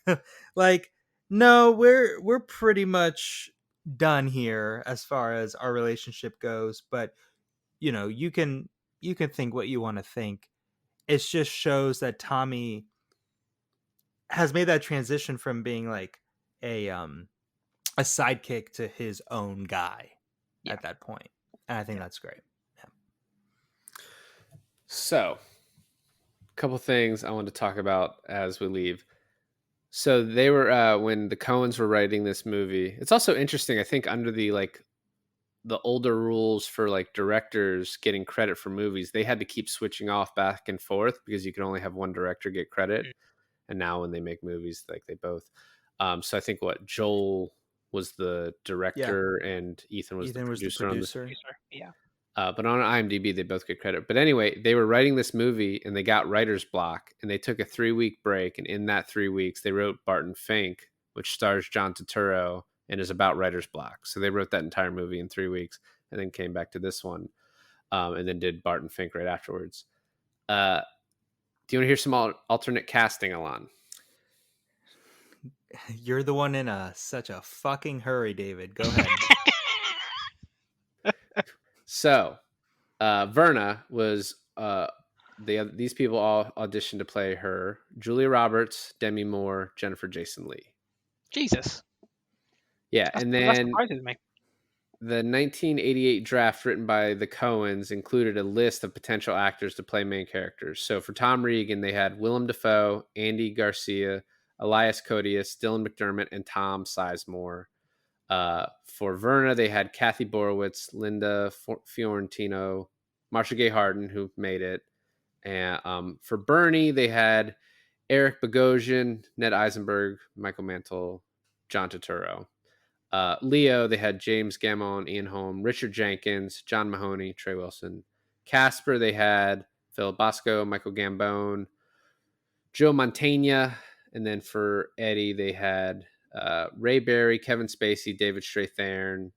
like no, we're pretty much done here as far as our relationship goes. But you can think what you want to think. It just shows that Tommy has made that transition from being like a sidekick to his own guy Yeah. at that point. And I think that's great. So, a couple things I want to talk about as we leave. So they were when the Coens were writing this movie. It's also interesting. I think under the older rules for like directors getting credit for movies, they had to keep switching off back and forth because you could only have one director get credit. Mm. And now when they make movies, like they both. So I think what Joel was the director and Ethan was the Ethan was the producer on this. producer. Yeah. But on IMDb, they both get credit. But anyway, they were writing this movie and they got writer's block and they took a 3-week break. And in that 3 weeks, they wrote Barton Fink, which stars John Turturro and is about writer's block. So they wrote that entire movie in 3 weeks and then came back to this one and then did Barton Fink right afterwards. Do you want to hear some alternate casting, Alain? You're the one in such a fucking hurry, David. Go ahead. So, Verna was these people all auditioned to play her: Julia Roberts, Demi Moore, Jennifer Jason Leigh. Jesus. Yeah, That and then surprises me. the 1988 draft written by the Coens included a list of potential actors to play main characters. So for Tom Regan, they had Willem Dafoe, Andy Garcia, Elias Koteas, Dylan McDermott, and Tom Sizemore. For Verna, they had Kathy Borowitz, Linda Fiorentino, Marsha Gay Harden, who made it. And for Bernie, they had Eric Bogosian, Ned Eisenberg, Michael Mantle, John Turturro. Leo, they had James Gammon, Ian Holm, Richard Jenkins, John Mahoney, Trey Wilson. Casper, they had Phil Bosco, Michael Gambone, Joe Mantegna. And then for Eddie, they had Ray Berry, Kevin Spacey, David Strathairn,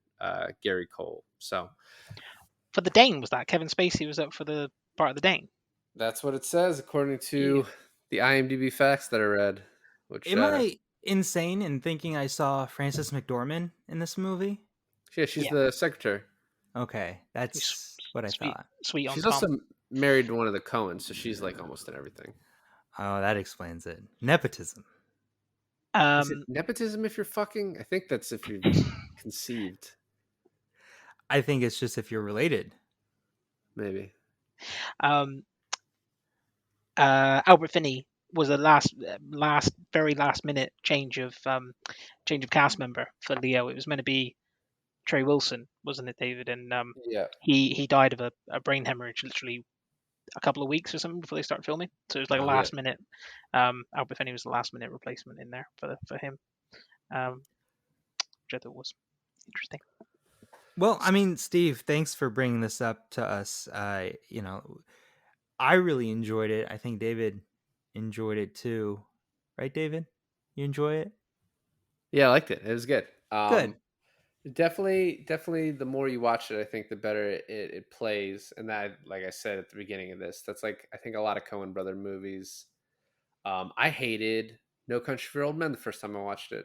Gary Cole. So For the Dane, was that Kevin Spacey was up for the part of the Dane? that's what it says according to the IMDb facts that I read. Which Am I insane in thinking I saw Frances McDormand in this movie? yeah, she's Yeah. the secretary. Okay, that's what I thought. Sweet on She's Tom. also married to one of the Coens, so she's like almost in everything. Oh, that explains it. Nepotism. Is it nepotism if you're fucking? I think that's if you're conceived. I think it's just if you're related. Maybe. Albert Finney was a very last minute change of cast member for Leo. It was meant to be Trey Wilson, wasn't it, David? And Yeah. he died of a brain hemorrhage literally a couple of weeks or something before they started filming. So it was like a last minute. Albert Finney was the last minute replacement in there for him, which I thought was interesting. Well, I mean, Steve, thanks for bringing this up to us. I really enjoyed it. I think David enjoyed it too. Right, David? You enjoy it? Yeah, I liked it. It was good. Good. Definitely. The more you watch it, I think the better it plays. And that, like I said at the beginning of this, that's like I think a lot of Coen brother movies. I hated No Country for Old Men the first time I watched it.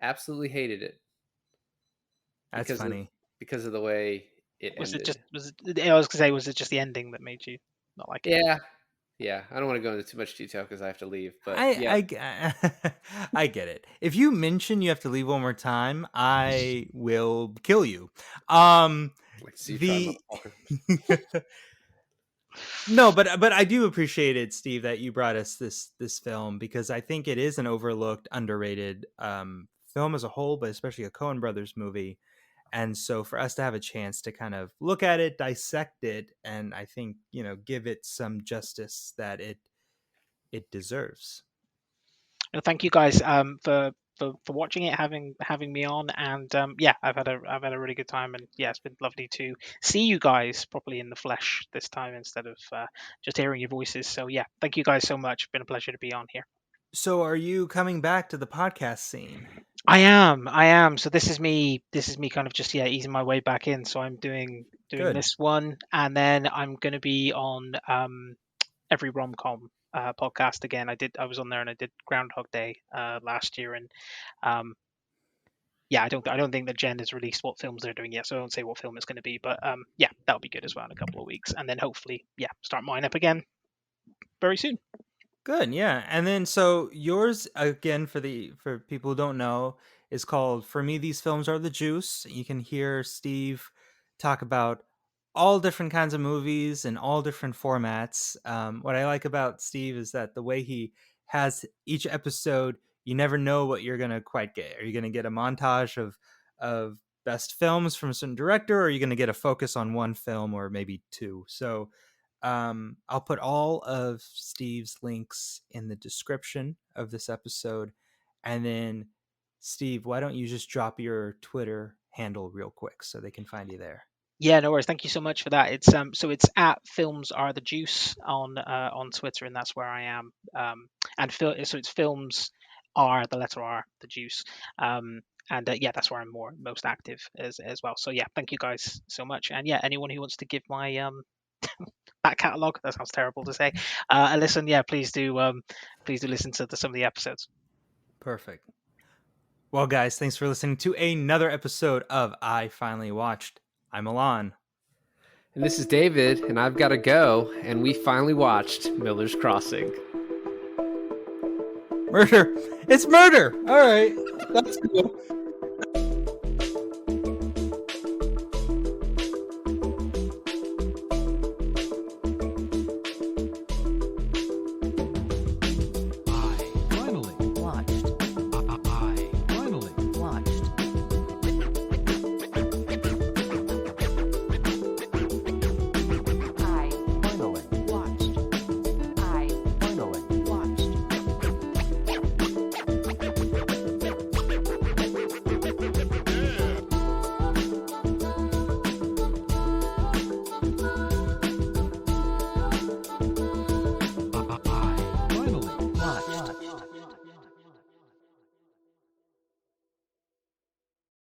Absolutely hated it. That's funny. Because of the way it Was ended. I was gonna say, was it just the ending that made you not like it? Yeah. I don't want to go into too much detail because I have to leave. But I get it. If you mention you have to leave one more time, I will kill you. No, but I do appreciate it, Steve, that you brought us this film because I think it is an overlooked, underrated film as a whole, but especially a Coen Brothers movie. And so for us to have a chance to kind of look at it, dissect it, and I think, give it some justice that it deserves. Thank you guys for for watching it, having me on, and yeah, I've had a really good time, and yeah, it's been lovely to see you guys properly in the flesh this time instead of just hearing your voices. So yeah, thank you guys so much. It's been a pleasure to be on here. So, are you coming back to the podcast scene? I am. So this is me. This is me, kind of just easing my way back in. So I'm doing Good. this one, and then I'm going to be on every rom-com podcast again. I was on there, and I did Groundhog Day last year, and yeah, I don't think that Jen has released what films they're doing yet, so I won't say what film it's going to be. But yeah, that'll be good as well in a couple of weeks, and then hopefully, yeah, start mine up again very soon. Good, yeah. And then so yours again for people who don't know is called For Me These Films Are the Juice. You can hear Steve talk about all different kinds of movies and all different formats. What I like about Steve is that the way he has each episode, you never know what you're gonna quite get. Are you gonna get a montage of best films from a certain director, or are you gonna get a focus on one film or maybe two? So I'll put all of Steve's links in the description of this episode. And then, Steve, why don't you just drop your Twitter handle real quick so they can find you there? Yeah, no worries. Thank you so much for that. It's so it's at Films Are the Juice on Twitter, and that's where I am. So it's Films Are, the letter R, the Juice. And yeah, that's where I'm most active as well. So yeah, thank you guys so much. And yeah, anyone who wants to give my back catalog, that sounds terrible to say, a listen, yeah, please do listen to some of the episodes. Perfect. Well, guys, thanks for listening to another episode of I Finally Watched. I'm Alain. And this is David, and I've got to go, and we finally watched Miller's Crossing. Murder! It's murder! All right. That's cool.